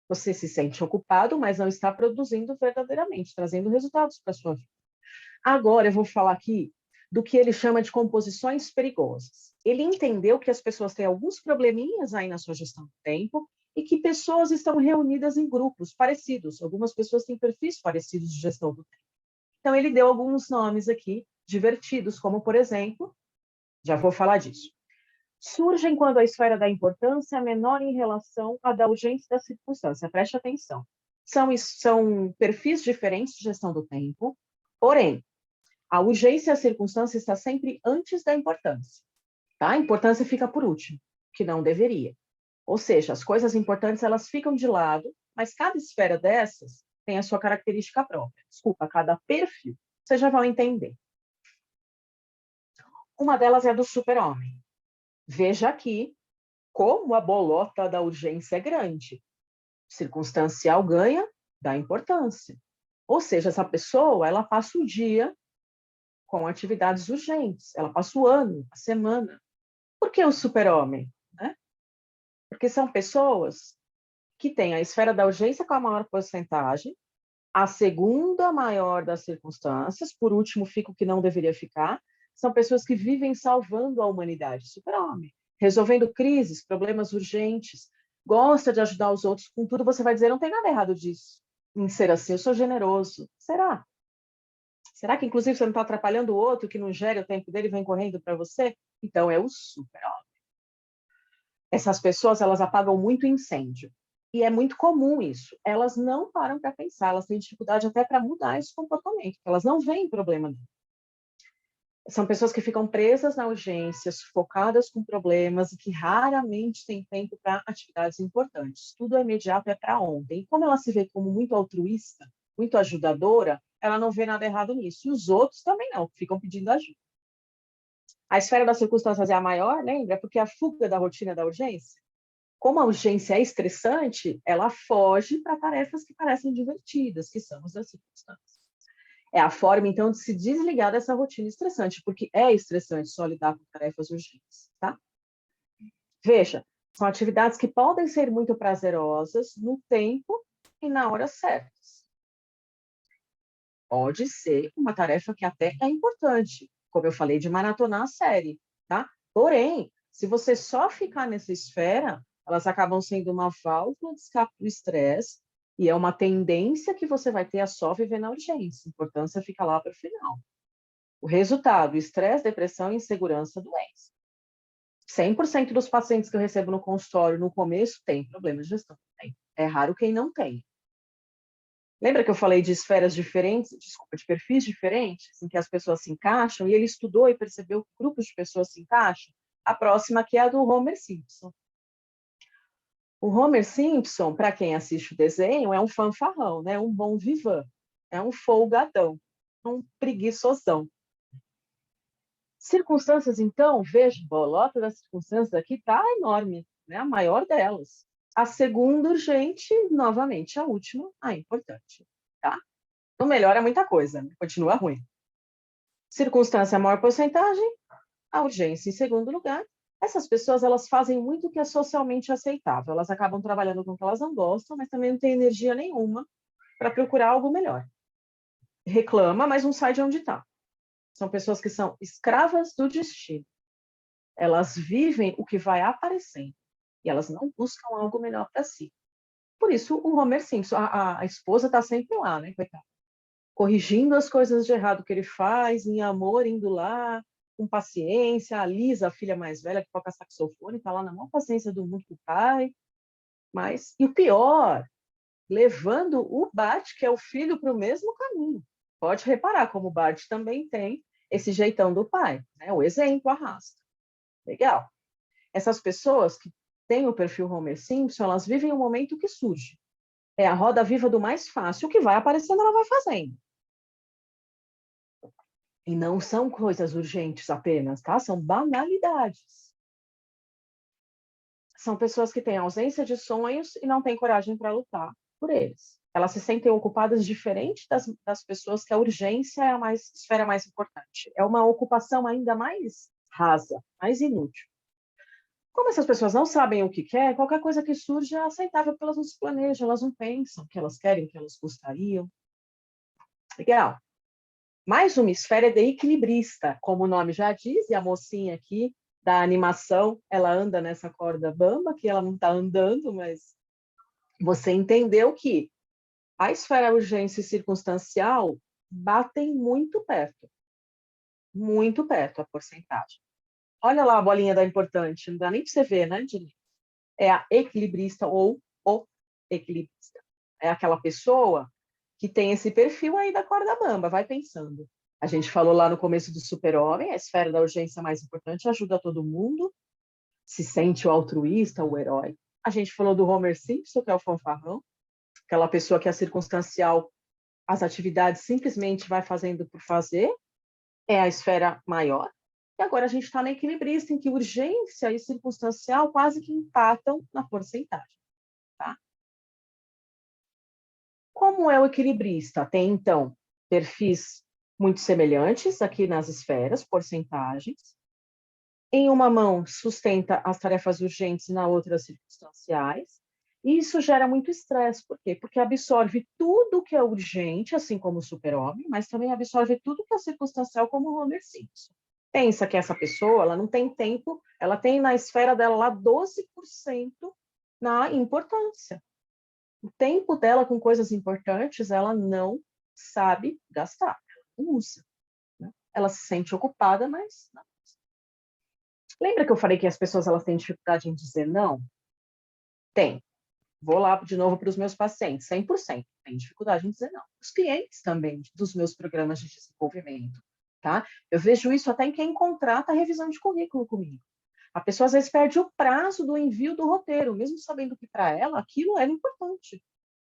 Você se sente ocupado, mas não está produzindo verdadeiramente, trazendo resultados para a sua vida. Agora eu vou falar aqui do que ele chama de composições perigosas. Ele entendeu que as pessoas têm alguns probleminhas aí na sua gestão do tempo e que pessoas estão reunidas em grupos parecidos. Algumas pessoas têm perfis parecidos de gestão do tempo. Então, ele deu alguns nomes aqui divertidos, como, por exemplo, já vou falar disso. Surgem quando a esfera da importância é menor em relação à da urgência da circunstância. Preste atenção. São perfis diferentes de gestão do tempo, porém, a urgência e a circunstância está sempre antes da importância. Tá? A importância fica por último, que não deveria. Ou seja, as coisas importantes elas ficam de lado, mas cada esfera dessas tem a sua característica própria. Desculpa, cada perfil. Vocês já vão entender. Uma delas é a do super-homem. Veja aqui como a bolota da urgência é grande. Circunstancial ganha da importância. Ou seja, essa pessoa ela passa o dia com atividades urgentes, ela passa o ano, a semana. Por que o super-homem? Né? Porque são pessoas que têm a esfera da urgência com a maior porcentagem, a segunda maior das circunstâncias, por último fica o que não deveria ficar, são pessoas que vivem salvando a humanidade, super-homem, resolvendo crises, problemas urgentes, gosta de ajudar os outros, com tudo você vai dizer, não tem nada errado disso, em ser assim, eu sou generoso. Será? Será que, inclusive, você não está atrapalhando o outro, que não gera o tempo dele e vem correndo para você? Então, é o super-homem. Essas pessoas, elas apagam muito incêndio. E é muito comum isso. Elas não param para pensar, elas têm dificuldade até para mudar esse comportamento, elas não veem problema nenhum. São pessoas que ficam presas na urgência, sufocadas com problemas e que raramente têm tempo para atividades importantes. Tudo é imediato, é para ontem. E como ela se vê como muito altruísta, muito ajudadora, ela não vê nada errado nisso. E os outros também não, ficam pedindo ajuda. A esfera das circunstâncias é a maior, lembra? Porque a fuga da rotina da urgência. Como a urgência é estressante, ela foge para tarefas que parecem divertidas, que são as das circunstâncias. É a forma, então, de se desligar dessa rotina estressante, porque é estressante só lidar com tarefas urgentes, tá? Veja, São atividades que podem ser muito prazerosas no tempo e na hora certas. Pode ser uma tarefa que até é importante, como eu falei, de maratonar a série, tá? Porém, se você só ficar nessa esfera, elas acabam sendo uma válvula de escape do estresse e é uma tendência que você vai ter a só viver na urgência. A importância fica lá para o final. O resultado, estresse, depressão, insegurança, doença. 100% dos pacientes que eu recebo no consultório no começo têm problemas de gestão. É raro quem não tem. Lembra que eu falei de esferas diferentes, desculpa, de perfis diferentes, em que as pessoas se encaixam, e ele estudou e percebeu que grupos de pessoas se encaixam? A próxima aqui é a do Homer Simpson. O Homer Simpson, para quem assiste o desenho, é um fanfarrão, né? Um bom vivan, é um folgadão, um preguiçosão. Circunstâncias, então, veja, a bolota das circunstâncias aqui está enorme, né? A maior delas. A segunda urgente, novamente, a última, a importante, tá? Não melhora muita coisa, né? Continua ruim. Circunstância, a maior porcentagem, a urgência em segundo lugar. Essas pessoas, elas fazem muito o que é socialmente aceitável. Elas acabam trabalhando com o que elas não gostam, mas também não têm energia nenhuma para procurar algo melhor. Reclama, mas não sai de onde está. São pessoas que são escravas do destino. Elas vivem o que vai aparecendo e elas não buscam algo melhor para si. Por isso, o Homer Simpson, a esposa está sempre lá, né, coitada? Corrigindo as coisas de errado que ele faz, em amor, indo lá, com paciência. A Lisa, a filha mais velha, que toca saxofone, está lá na maior paciência do mundo com o pai. Mas, e o pior, levando o Bart, que é o filho, para o mesmo caminho. Pode reparar como o Bart também tem esse jeitão do pai, né? O exemplo arrasta. Legal. Essas pessoas que têm o perfil Homer Simpson, elas vivem o momento que surge. É a roda viva do mais fácil, o que vai aparecendo, ela vai fazendo. E não são coisas urgentes apenas, tá? São banalidades. São pessoas que têm ausência de sonhos e não têm coragem para lutar por eles. Elas se sentem ocupadas diferente das pessoas que a urgência é a esfera mais importante. É uma ocupação ainda mais rasa, mais inútil. Como essas pessoas não sabem o que quer, qualquer coisa que surge é aceitável, porque elas não se planejam, elas não pensam o que elas querem, o que elas gostariam. Legal. Mais uma esfera de equilibrista, como o nome já diz, e a mocinha aqui da animação, ela anda nessa corda bamba, que ela não está andando, mas você entendeu que a esfera urgência e circunstancial batem muito perto a porcentagem. Olha lá a bolinha da importante, não dá nem para você ver, né, Dini? É a equilibrista ou o equilibrista. É aquela pessoa que tem esse perfil aí da corda bamba, vai pensando. A gente falou lá no começo do super-homem, a esfera da urgência mais importante, ajuda todo mundo, se sente o altruísta, o herói. A gente falou do Homer Simpson, que é o fanfarrão, aquela pessoa que é circunstancial, as atividades simplesmente vai fazendo por fazer, é a esfera maior. E agora a gente está na equilibrista, em que urgência e circunstancial quase que empatam na porcentagem. Tá? Como é o equilibrista? Tem, então, perfis muito semelhantes aqui nas esferas, porcentagens. Em uma mão, sustenta as tarefas urgentes e na outra, circunstanciais. E isso gera muito estresse. Por quê? Porque absorve tudo que é urgente, assim como o super-homem, mas também absorve tudo que é circunstancial, como o Homer Simpson. Pensa que essa pessoa, ela não tem tempo, ela tem na esfera dela lá 12% na importância. O tempo dela com coisas importantes, ela não sabe gastar, ela não usa. Né? Ela se sente ocupada, mas não. Lembra que eu falei que as pessoas elas têm dificuldade em dizer não? Tem. Vou lá de novo para os meus pacientes, 100% tem dificuldade em dizer não. Os clientes também, dos meus programas de desenvolvimento, tá? Eu vejo isso até em quem contrata a revisão de currículo comigo. A pessoa, às vezes, perde o prazo do envio do roteiro, mesmo sabendo que, para ela, aquilo era importante.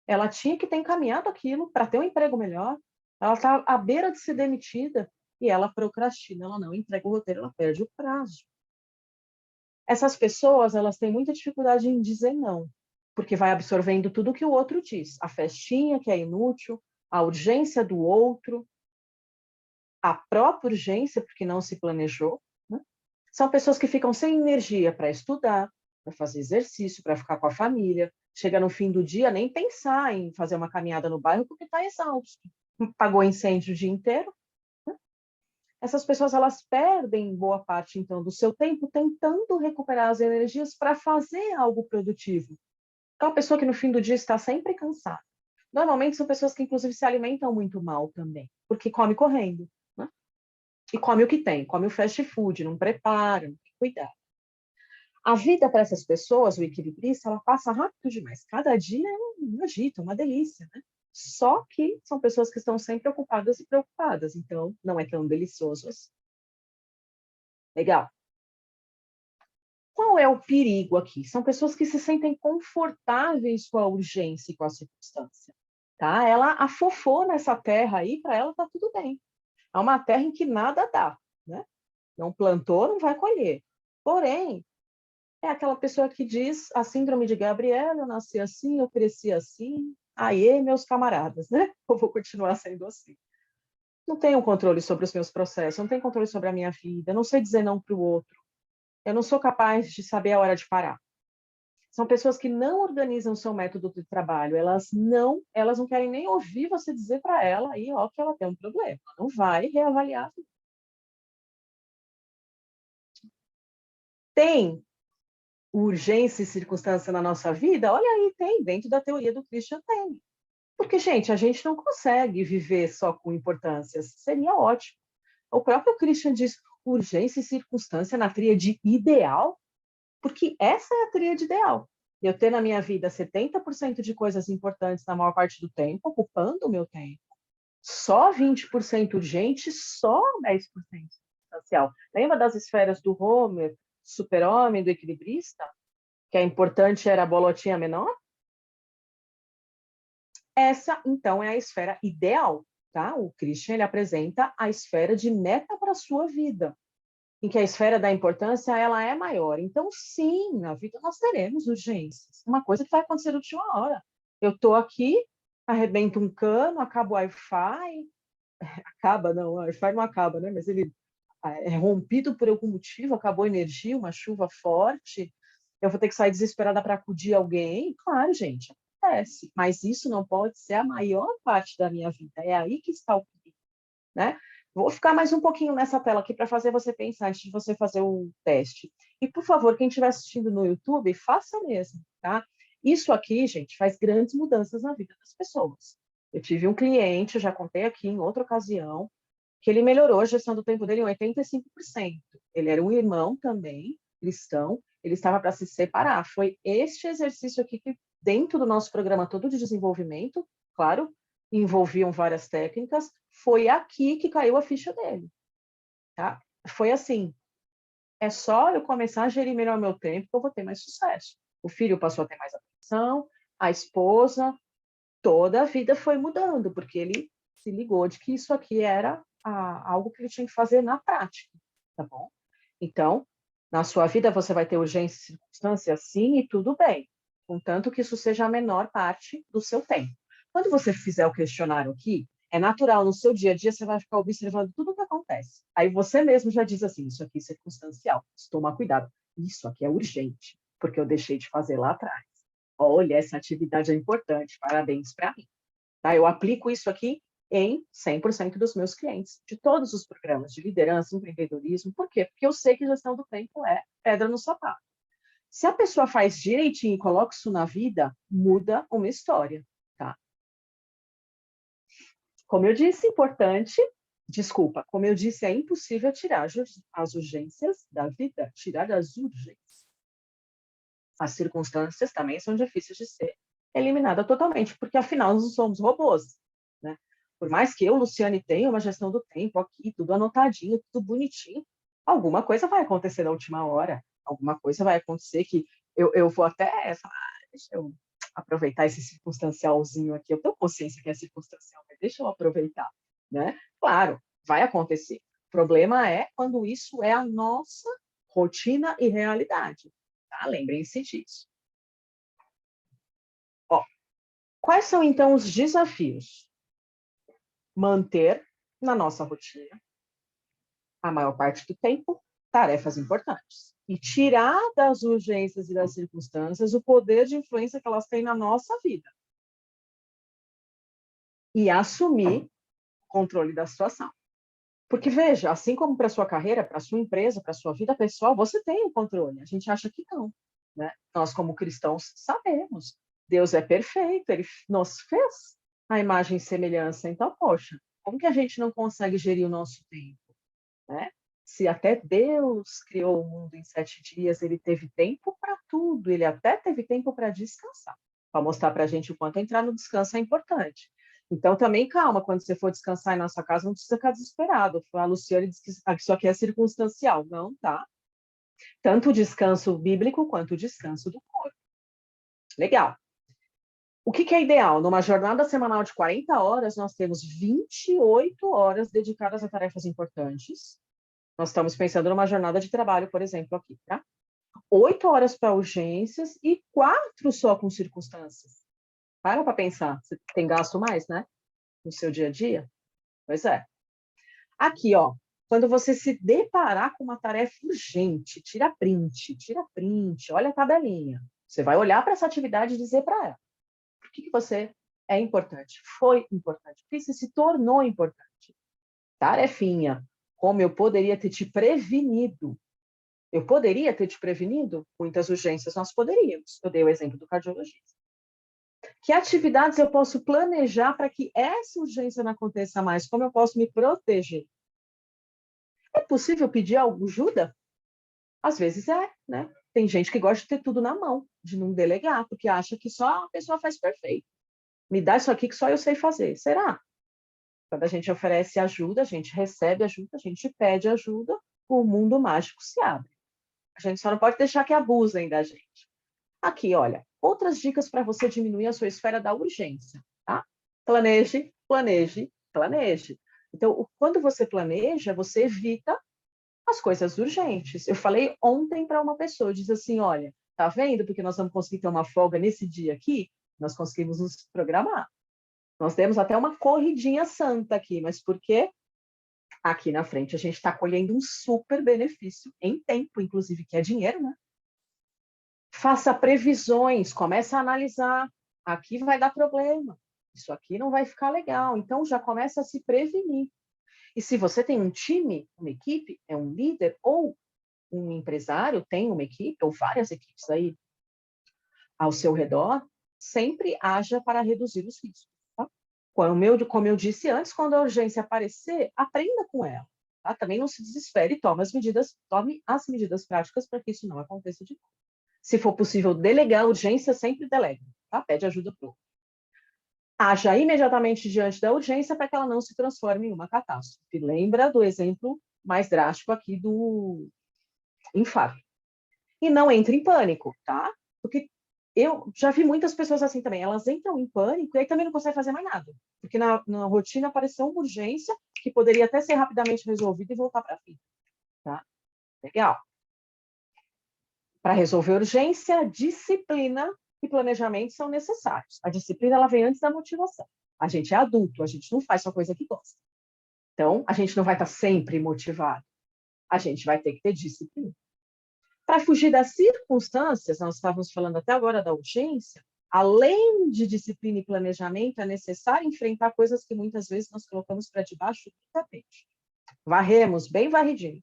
Ela tinha que ter encaminhado aquilo para ter um emprego melhor. Ela está à beira de ser demitida e ela procrastina, ela não entrega o roteiro, ela perde o prazo. Essas pessoas, elas têm muita dificuldade em dizer não, porque vai absorvendo tudo que o outro diz. A festinha, que é inútil, a urgência do outro, a própria urgência, porque não se planejou. Né? São pessoas que ficam sem energia para estudar, para fazer exercício, para ficar com a família. Chega no fim do dia, nem pensar em fazer uma caminhada no bairro, porque está exausto. Pagou incêndio o dia inteiro. Essas pessoas, elas perdem boa parte, então, do seu tempo tentando recuperar as energias para fazer algo produtivo. É uma pessoa que no fim do dia está sempre cansada. Normalmente são pessoas que, inclusive, se alimentam muito mal também, porque come correndo, né? E come o que tem, come o fast food, não prepara, não tem cuidado. A vida para essas pessoas, o equilibrista, ela passa rápido demais. Cada dia é um agito, uma delícia, né? Só que são pessoas que estão sempre ocupadas e preocupadas, então não é tão delicioso assim. Legal. Qual é o perigo aqui? São pessoas que se sentem confortáveis com a urgência e com a circunstância. Tá? Ela afofou nessa terra aí, para ela está tudo bem. É uma terra em que nada dá. Né? Não plantou, não vai colher. Porém, é aquela pessoa que diz a síndrome de Gabriela, eu nasci assim, eu cresci assim, aê, meus camaradas, né? Eu vou continuar sendo assim. Não tenho controle sobre os meus processos, não tenho controle sobre a minha vida, não sei dizer não para o outro, eu não sou capaz de saber a hora de parar. São pessoas que não organizam o seu método de trabalho, elas não querem nem ouvir você dizer para ela aí, ó, que ela tem um problema, ela não vai reavaliar. Tem urgência e circunstância na nossa vida? Olha aí, tem, dentro da teoria do Christian tem. Porque, gente, a gente não consegue viver só com importâncias. Seria ótimo. O próprio Christian diz urgência e circunstância na tríade ideal, porque essa é a tríade ideal. Eu ter na minha vida 70% de coisas importantes na maior parte do tempo, ocupando o meu tempo. Só 20% urgente, só 10% substancial. Lembra das esferas do Homer, super-homem, do equilibrista? Que a importante era a bolotinha menor? Essa, então, é a esfera ideal, tá? O Christian, ele apresenta a esfera de meta para a sua vida, em que a esfera da importância, ela é maior. Então, sim, na vida nós teremos urgências. Uma coisa que vai acontecer de última hora. Eu estou aqui, arrebento um cano, acaba o Wi-Fi, acaba, não, o Wi-Fi não acaba, né? Mas ele é rompido por algum motivo, acabou a energia, uma chuva forte, eu vou ter que sair desesperada para acudir alguém. Claro, gente, acontece, mas isso não pode ser a maior parte da minha vida. É aí que está o perigo, né? Vou ficar mais um pouquinho nessa tela aqui para fazer você pensar antes de você fazer o teste. E, por favor, quem estiver assistindo no YouTube, faça mesmo, tá? Isso aqui, gente, faz grandes mudanças na vida das pessoas. Eu tive um cliente, eu já contei aqui em outra ocasião, que ele melhorou a gestão do tempo dele em 85%. Ele era um irmão também, cristão, ele estava para se separar. Foi este exercício aqui que, dentro do nosso programa todo de desenvolvimento, claro, envolviam várias técnicas, foi aqui que caiu a ficha dele. Tá? Foi assim, é só eu começar a gerir melhor meu tempo que eu vou ter mais sucesso. O filho passou a ter mais atenção, a esposa, toda a vida foi mudando, porque ele se ligou de que isso aqui era algo que ele tinha que fazer na prática, tá bom? Então, na sua vida você vai ter urgência e circunstância, sim, e tudo bem, contanto que isso seja a menor parte do seu tempo. Quando você fizer o questionário aqui, é natural, no seu dia a dia, você vai ficar observando tudo o que acontece. Aí você mesmo já diz assim, isso aqui é circunstancial, toma cuidado. Isso aqui é urgente, porque eu deixei de fazer lá atrás. Olha, essa atividade é importante, parabéns para mim. Tá? Eu aplico isso aqui em 100% dos meus clientes, de todos os programas de liderança, empreendedorismo. Por quê? Porque eu sei que gestão do tempo é pedra no sapato. Se a pessoa faz direitinho e coloca isso na vida, muda uma história. Tá? Como eu disse, como eu disse, é impossível tirar as urgências da vida, tirar as urgências. As circunstâncias também são difíceis de ser eliminadas totalmente, porque afinal nós não somos robôs, né? Por mais que eu, Luciane, tenha uma gestão do tempo aqui, tudo anotadinho, tudo bonitinho, alguma coisa vai acontecer na última hora, alguma coisa vai acontecer que eu vou até falar, deixa eu aproveitar esse circunstancialzinho aqui, eu tenho consciência que é circunstancial, mas deixa eu aproveitar, né? Claro, vai acontecer. O problema é quando isso é a nossa rotina e realidade. Tá? Lembrem-se disso. Ó, quais são, então, os desafios? Manter na nossa rotina, a maior parte do tempo, tarefas importantes. e tirar das urgências e das circunstâncias o poder de influência que elas têm na nossa vida. E assumir o controle da situação. Porque, veja, assim como para a sua carreira, para a sua empresa, para a sua vida pessoal, você tem o controle. A gente acha que não, né? Nós, como cristãos, sabemos. Deus é perfeito, Ele nos fez a imagem e semelhança. Então, poxa, como que a gente não consegue gerir o nosso tempo, né? Se até Deus criou o mundo em 7 dias, Ele teve tempo para tudo. Ele até teve tempo para descansar, para mostrar para a gente o quanto entrar no descanso é importante. Então, também calma, quando você for descansar em nossa casa, não precisa ficar desesperado. A Luciane disse que isso aqui é circunstancial. Não, tá? Tanto o descanso bíblico quanto o descanso do corpo. Legal. O que é ideal? Numa jornada semanal de 40 horas, nós temos 28 horas dedicadas a tarefas importantes. Nós estamos pensando numa jornada de trabalho, por exemplo, aqui, tá? 8 horas para urgências e 4 só com circunstâncias. Para pensar. Você tem gasto mais, né? No seu dia a dia? Pois é. Aqui, ó. Quando você se deparar com uma tarefa urgente, tira print, olha a tabelinha. Você vai olhar para essa atividade e dizer para ela: por que você é importante? Foi importante? Por que você se tornou importante? Tarefinha. Como eu poderia ter te prevenido? Eu poderia ter te prevenido? Muitas urgências nós poderíamos. Eu dei o exemplo do cardiologista. Que atividades eu posso planejar para que essa urgência não aconteça mais? Como eu posso me proteger? É possível pedir ajuda? Às vezes é, né? Tem gente que gosta de ter tudo na mão, de não delegar, porque acha que só a pessoa faz perfeito. Me dá isso aqui que só eu sei fazer. Será? Quando a gente oferece ajuda, a gente recebe ajuda, a gente pede ajuda, o mundo mágico se abre. A gente só não pode deixar que abusem da gente. Aqui, olha, outras dicas para você diminuir a sua esfera da urgência, tá? Planeje, planeje, planeje. Então, quando você planeja, você evita as coisas urgentes. Eu falei ontem para uma pessoa, diz assim, olha, tá vendo? Porque nós vamos conseguir ter uma folga nesse dia aqui, nós conseguimos nos programar. Nós temos até uma corridinha santa aqui, mas por quê? Aqui na frente a gente está colhendo um super benefício em tempo, inclusive, que é dinheiro, né? Faça previsões, comece a analisar. Aqui vai dar problema, isso aqui não vai ficar legal. Então, já começa a se prevenir. E se você tem um time, uma equipe, é um líder ou um empresário, tem uma equipe ou várias equipes aí ao seu redor, sempre haja para reduzir os riscos. Tá? Como eu disse antes, quando a urgência aparecer, aprenda com ela. Tá? Também não se desespere e tome as medidas práticas para que isso não aconteça de novo. Se for possível delegar a urgência, sempre delegue. Tá? Pede ajuda para o outro. Haja imediatamente diante da urgência para que ela não se transforme em uma catástrofe. Lembra do exemplo mais drástico aqui do infarto. E não entre em pânico, tá? Porque eu já vi muitas pessoas assim também. Elas entram em pânico e aí também não conseguem fazer mais nada. Porque na rotina apareceu uma urgência que poderia até ser rapidamente resolvida e voltar para a vida. Tá? Legal. Para resolver urgência, disciplina e planejamento são necessários. A disciplina ela vem antes da motivação. A gente é adulto, a gente não faz só coisa que gosta. Então, a gente não vai estar sempre motivado. A gente vai ter que ter disciplina. Para fugir das circunstâncias, nós estávamos falando até agora da urgência, além de disciplina e planejamento, é necessário enfrentar coisas que muitas vezes nós colocamos para debaixo do tapete. Varremos bem varridinho.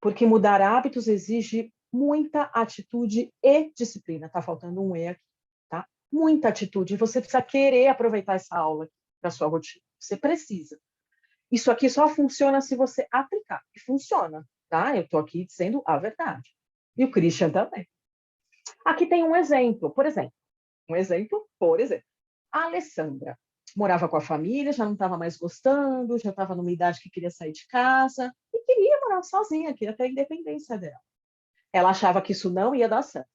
Porque mudar hábitos exige muita atitude e disciplina. Está faltando um E aqui, tá? Muita atitude. Você precisa querer aproveitar essa aula para sua rotina. Você precisa. Isso aqui só funciona se você aplicar. E funciona, tá? Eu estou aqui dizendo a verdade. E o Christian também. Aqui tem um exemplo, por exemplo. A Alessandra morava com a família, já não estava mais gostando, já estava numa idade que queria sair de casa e queria morar sozinha, queria ter a independência dela. Ela achava que isso não ia dar certo.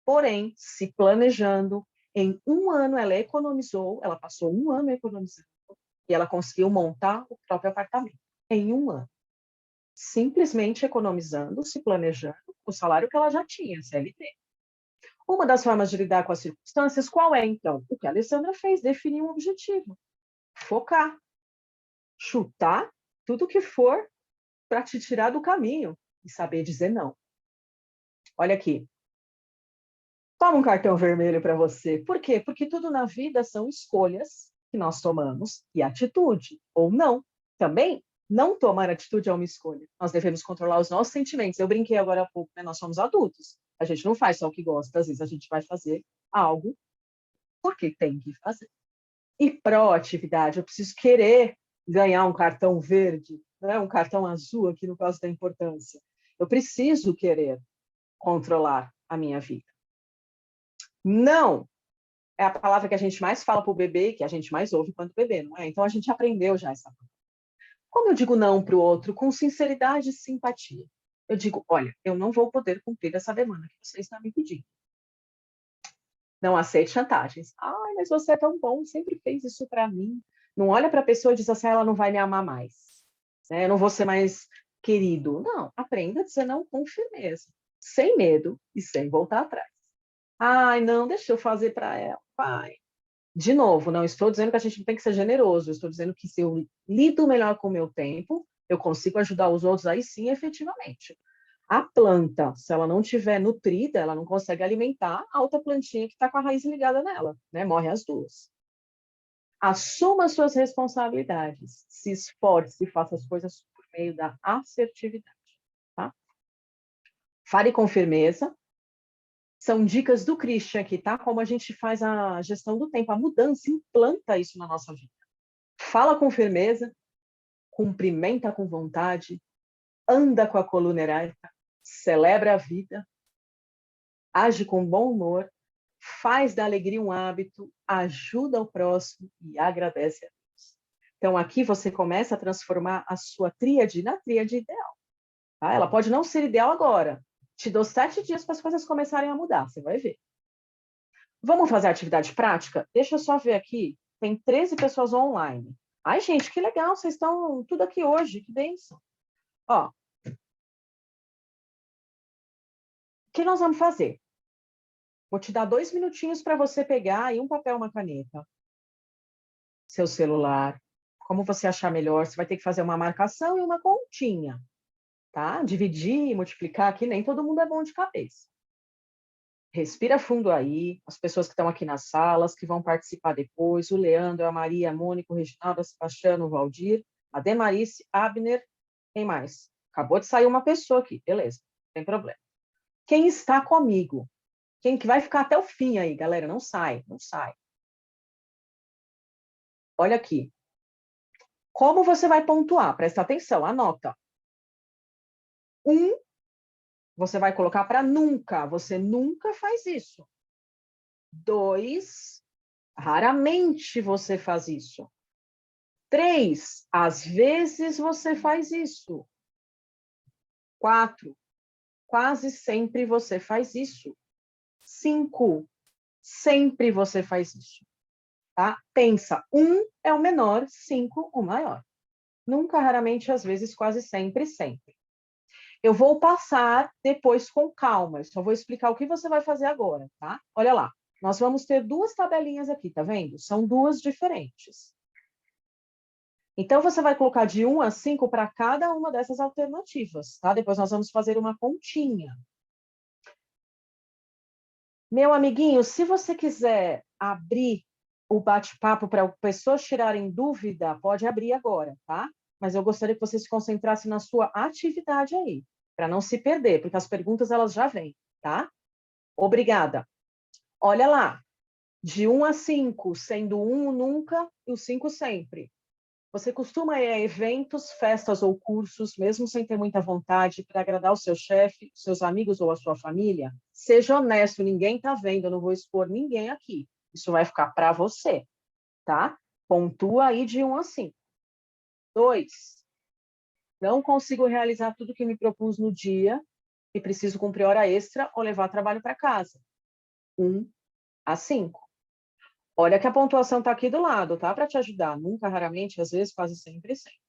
Porém, se planejando, em um ano ela economizou, ela passou um ano economizando e ela conseguiu montar o próprio apartamento em um ano. Simplesmente economizando, se planejando, o salário que ela já tinha, CLT. Uma das formas de lidar com as circunstâncias, qual é, então? O que a Alessandra fez, definir um objetivo. Focar. Chutar tudo que for para te tirar do caminho e saber dizer não. Olha aqui. Toma um cartão vermelho para você. Por quê? Porque tudo na vida são escolhas que nós tomamos e atitude, ou não. Também, não tomar atitude é uma escolha. Nós devemos controlar os nossos sentimentos. Eu brinquei agora há pouco, né? Nós somos adultos. A gente não faz só o que gosta, às vezes a gente vai fazer algo porque tem que fazer. E proatividade, eu preciso querer ganhar um cartão verde, né? Um cartão azul aqui no caso da importância. Eu preciso querer controlar a minha vida. Não é a palavra que a gente mais fala para o bebê, que a gente mais ouve quando bebê, não é? Então a gente aprendeu já essa palavra. Como eu digo não para o outro com sinceridade e simpatia? Eu digo, olha, eu não vou poder cumprir essa demanda que você está me pedindo. Não aceite chantagens. Ai, mas você é tão bom, sempre fez isso para mim. Não olha para a pessoa e diz assim, ela não vai me amar mais. Né? Eu não vou ser mais querido. Não, aprenda a dizer não com firmeza, sem medo e sem voltar atrás. Ai, não, deixa eu fazer para ela. Pai. De novo, não estou dizendo que a gente não tem que ser generoso, estou dizendo que se eu lido melhor com o meu tempo, eu consigo ajudar os outros aí sim, efetivamente. A planta, se ela não estiver nutrida, ela não consegue alimentar a outra plantinha que está com a raiz ligada nela, né? Morre as duas. Assuma suas responsabilidades, se esforce e faça as coisas por meio da assertividade. Tá? Fale com firmeza. São dicas do Christian aqui, tá? Como a gente faz a gestão do tempo, a mudança, implanta isso na nossa vida. Fala com firmeza, cumprimenta com vontade, anda com a coluna ereta, celebra a vida, age com bom humor, faz da alegria um hábito, ajuda o próximo e agradece a Deus. Então, aqui você começa a transformar a sua tríade na tríade ideal. Tá? Ela pode não ser ideal agora. Te dou 7 dias para as coisas começarem a mudar, você vai ver. Vamos fazer atividade prática? Deixa eu só ver aqui. Tem 13 pessoas online. Ai, gente, que legal, vocês estão tudo aqui hoje, que bênção. Ó, o que nós vamos fazer? Vou te dar 2 minutinhos para você pegar aí um papel, uma caneta, seu celular, como você achar melhor. Você vai ter que fazer uma marcação e uma continha, tá? Dividir e multiplicar aqui, nem todo mundo é bom de cabeça. Respira fundo aí, as pessoas que estão aqui nas salas, que vão participar depois, o Leandro, a Maria, a Mônica, o Reginaldo, a Sebastiano, o Valdir, a Demarice, Abner, quem mais? Acabou de sair uma pessoa aqui, beleza, não tem problema. Quem está comigo? Quem que vai ficar até o fim aí, galera? Não sai, não sai. Olha aqui. Como você vai pontuar? Presta atenção, anota. 1, você vai colocar para nunca. Você nunca faz isso. 2, raramente você faz isso. 3, às vezes você faz isso. 4, quase sempre você faz isso. 5, sempre você faz isso. Tá? Pensa, 1 é o menor, 5 o maior. Nunca, raramente, às vezes, quase sempre, sempre. Eu vou passar depois com calma. Eu só vou explicar o que você vai fazer agora, tá? Olha lá. Nós vamos ter 2 tabelinhas aqui, tá vendo? São 2 diferentes. Então, você vai colocar de 1 a 5 para cada uma dessas alternativas, tá? Depois nós vamos fazer uma continha. Meu amiguinho, se você quiser abrir o bate-papo para pessoas tirarem dúvida, pode abrir agora, tá? Mas eu gostaria que você se concentrasse na sua atividade aí, para não se perder, porque as perguntas elas já vêm, tá? Obrigada. Olha lá, de 1 a 5, sendo 1 nunca e o 5 sempre. Você costuma ir a eventos, festas ou cursos, mesmo sem ter muita vontade, para agradar o seu chefe, seus amigos ou a sua família? Seja honesto, ninguém está vendo, eu não vou expor ninguém aqui. Isso vai ficar para você, tá? Pontua aí de 1 a 5. 2, não consigo realizar tudo que me propus no dia e preciso cumprir hora extra ou levar trabalho para casa. 1 a 5. Olha que a pontuação está aqui do lado, tá? Para te ajudar. Nunca, raramente, às vezes, quase sempre, sempre.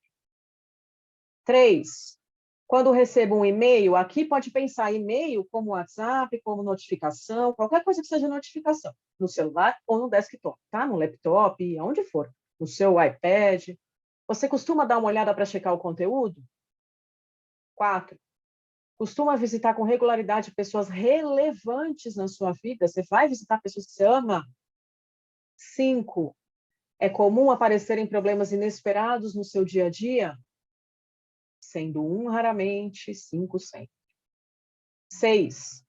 3, quando recebo um e-mail, aqui pode pensar e-mail como WhatsApp, como notificação, qualquer coisa que seja notificação, no celular ou no desktop, tá? No laptop, aonde for, no seu iPad. Você costuma dar uma olhada para checar o conteúdo? 4, Costuma visitar com regularidade pessoas relevantes na sua vida? Você vai visitar pessoas que você ama? 5. É comum aparecerem problemas inesperados no seu dia a dia? Sendo 1 raramente, 5 sempre. 6.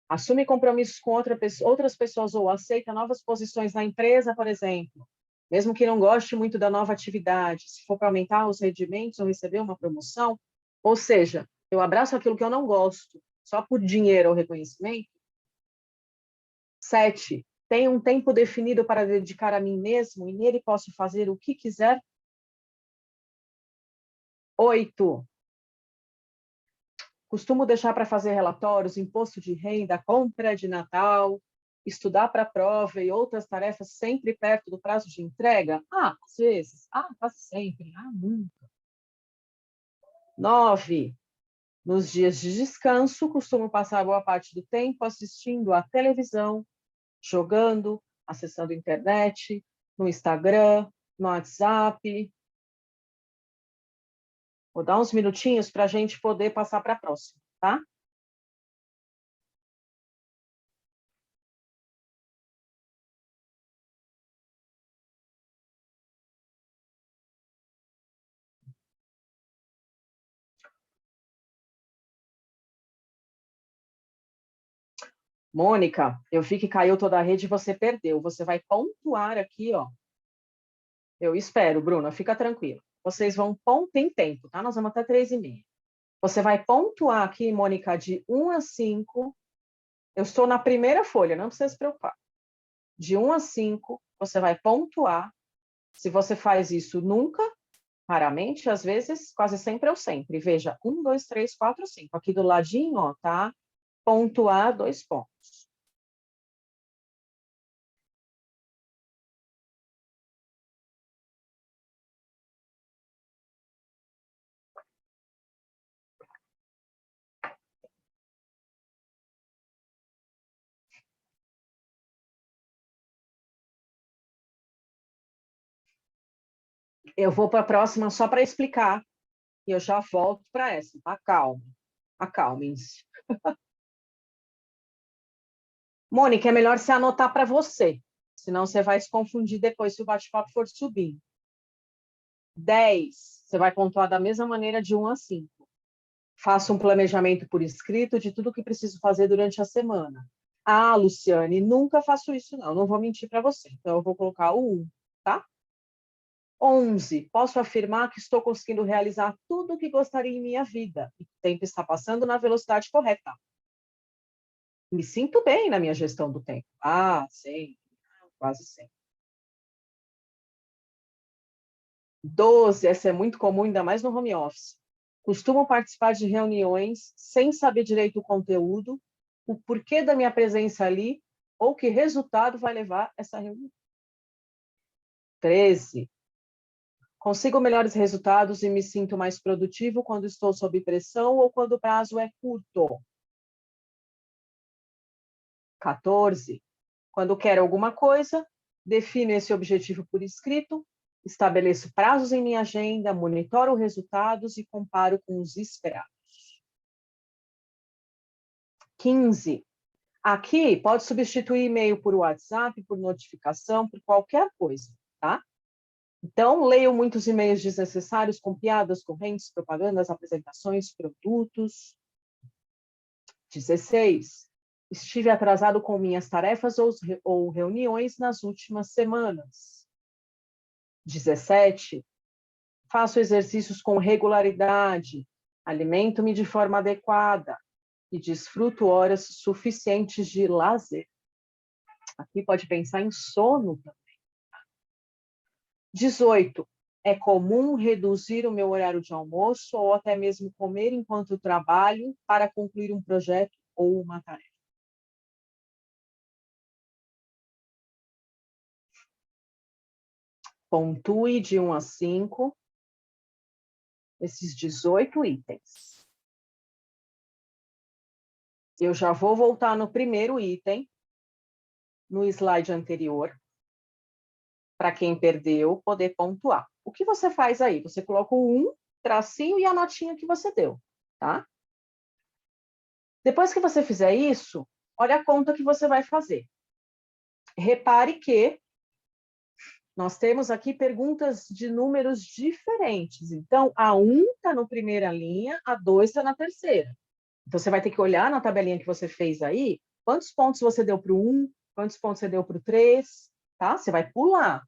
Assume compromissos com outras pessoas ou aceita novas posições na empresa, por exemplo, mesmo que não goste muito da nova atividade, se for para aumentar os rendimentos ou receber uma promoção, ou seja, eu abraço aquilo que eu não gosto, só por dinheiro ou reconhecimento. 7. Tenho um tempo definido para dedicar a mim mesmo e nele posso fazer o que quiser. 8. Costumo deixar para fazer relatórios, imposto de renda, compra de Natal, estudar para a prova e outras tarefas sempre perto do prazo de entrega? Às vezes. Quase sempre. Nunca. 9. Nos dias de descanso, costumo passar boa parte do tempo assistindo à televisão, jogando, acessando a internet, no Instagram, no WhatsApp. Vou dar uns minutinhos para a gente poder passar para a próxima, tá? Mônica, eu vi que caiu toda a rede e você perdeu. Você vai pontuar aqui, ó. Eu espero, Bruna, fica tranquila. Vocês vão em tempo, tá? Nós vamos até 3h30. Você vai pontuar aqui, Mônica, de 1 a 5. Eu estou na primeira folha, não precisa se preocupar. De 1 a 5, você vai pontuar. Se você faz isso nunca, raramente, às vezes, quase sempre ou sempre. Veja, 1, 2, 3, 4, 5. Aqui do ladinho, ó, tá? Pontuar 2 pontos. Eu vou para a próxima só para explicar e eu já volto para essa, tá? Calma. Acalmem-se. Mônica, é melhor você anotar para você, senão você vai se confundir depois se o bate-papo for subir. 10, você vai pontuar da mesma maneira de 1 a 5. Faça um planejamento por escrito de tudo o que preciso fazer durante a semana. Luciane, nunca faço isso, não. Não vou mentir para você. Então, eu vou colocar o 1, tá? 11, posso afirmar que estou conseguindo realizar tudo o que gostaria em minha vida. E o tempo está passando na velocidade correta. Me sinto bem na minha gestão do tempo. Sim, quase sempre. 12, essa é muito comum, ainda mais no home office. Costumo participar de reuniões sem saber direito o conteúdo, o porquê da minha presença ali, ou que resultado vai levar essa reunião. 13, consigo melhores resultados e me sinto mais produtivo quando estou sob pressão ou quando o prazo é curto. 14, quando quero alguma coisa, defino esse objetivo por escrito, estabeleço prazos em minha agenda, monitoro resultados e comparo com os esperados. 15. Aqui pode substituir e-mail por WhatsApp, por notificação, por qualquer coisa, tá? Então, leio muitos e-mails desnecessários com piadas, correntes, propagandas, apresentações, produtos. 16. Estive atrasado com minhas tarefas ou reuniões nas últimas semanas. 17. Faço exercícios com regularidade, alimento-me de forma adequada e desfruto horas suficientes de lazer. Aqui pode pensar em sono também. 18. É comum reduzir o meu horário de almoço ou até mesmo comer enquanto trabalho para concluir um projeto ou uma tarefa. Pontue de 1 a 5 esses 18 itens. Eu já vou voltar no primeiro item, no slide anterior, para quem perdeu poder pontuar. O que você faz aí? Você coloca o 1, tracinho e a notinha que você deu, tá? Depois que você fizer isso, olha a conta que você vai fazer. Repare que nós temos aqui perguntas de números diferentes. Então, a 1 está na primeira linha, a 2 está na terceira. Então, você vai ter que olhar na tabelinha que você fez aí, quantos pontos você deu para o 1, quantos pontos você deu para o 3, tá? Você vai pular.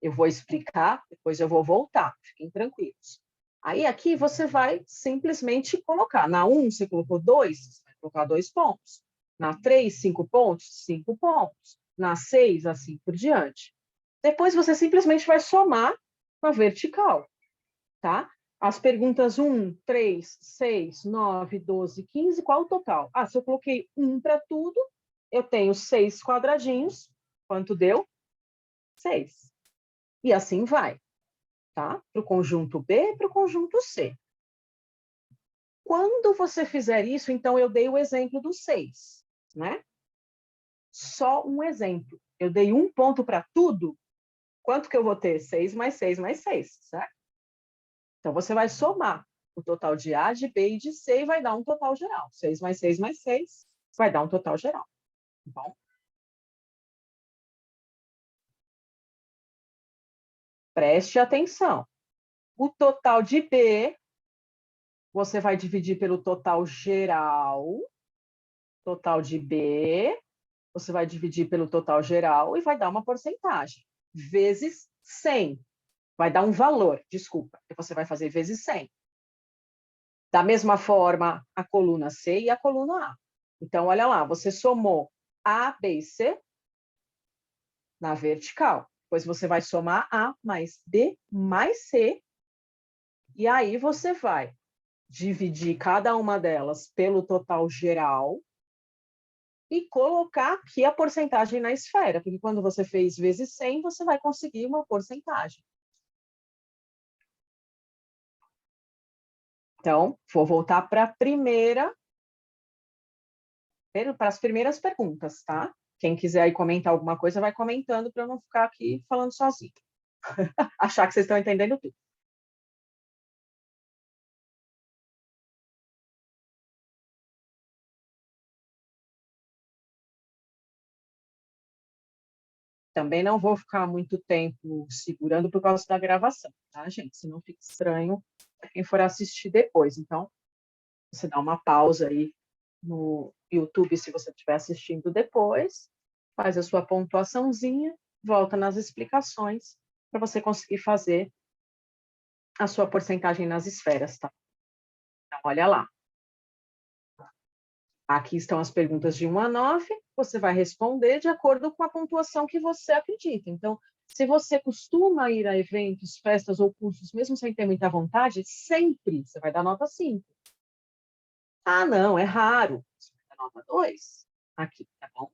Eu vou explicar, depois eu vou voltar, fiquem tranquilos. Aí, aqui, você vai simplesmente colocar. Na 1, você colocou 2, você vai colocar 2 pontos. Na 3, 5 pontos, 5 pontos. Na 6, assim por diante. Depois, você simplesmente vai somar na vertical, tá? As perguntas 1, 3, 6, 9, 12, 15, qual o total? Ah, se eu coloquei 1 para tudo, eu tenho 6 quadradinhos. Quanto deu? 6. E assim vai, tá? Para o conjunto B e para o conjunto C. Quando você fizer isso, então eu dei o exemplo do 6, né? Só um exemplo. Eu dei um ponto para tudo. Quanto que eu vou ter? 6 mais 6 mais 6, certo? Então, você vai somar o total de A, de B e de C e vai dar um total geral. 6 mais 6 mais 6 vai dar um total geral. Tá bom? Preste atenção. O total de B, você vai dividir pelo total geral. Total de B, você vai dividir pelo total geral e vai dar uma porcentagem. Vezes 100. Vai dar um valor, desculpa. Você vai fazer vezes 100. Da mesma forma, a coluna C e a coluna A. Então, olha lá, você somou A, B e C na vertical. Depois você vai somar A mais B mais C. E aí você vai dividir cada uma delas pelo total geral e colocar aqui a porcentagem na esfera, porque quando você fez vezes 100, você vai conseguir uma porcentagem. Então, vou voltar para as primeiras perguntas, tá? Quem quiser aí comentar alguma coisa, vai comentando para eu não ficar aqui falando sozinho. Achar que vocês estão entendendo tudo. Também não vou ficar muito tempo segurando por causa da gravação, tá, gente? Senão fica estranho para quem for assistir depois. Então, você dá uma pausa aí no YouTube, se você estiver assistindo depois, faz a sua pontuaçãozinha, volta nas explicações para você conseguir fazer a sua porcentagem nas esferas, tá? Então, olha lá. Aqui estão as perguntas de 1 a 9, você vai responder de acordo com a pontuação que você acredita. Então, se você costuma ir a eventos, festas ou cursos, mesmo sem ter muita vontade, sempre você vai dar nota 5. Ah, não, é raro. Você vai dar nota 2. Aqui, tá bom?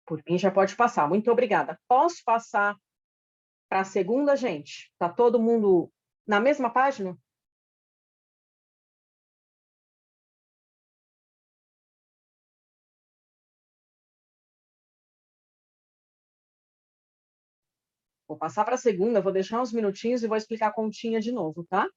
Por mim, já pode passar. Muito obrigada. Posso passar para a segunda, gente? Está todo mundo na mesma página? Vou passar para a segunda, vou deixar uns minutinhos e vou explicar a continha de novo, tá?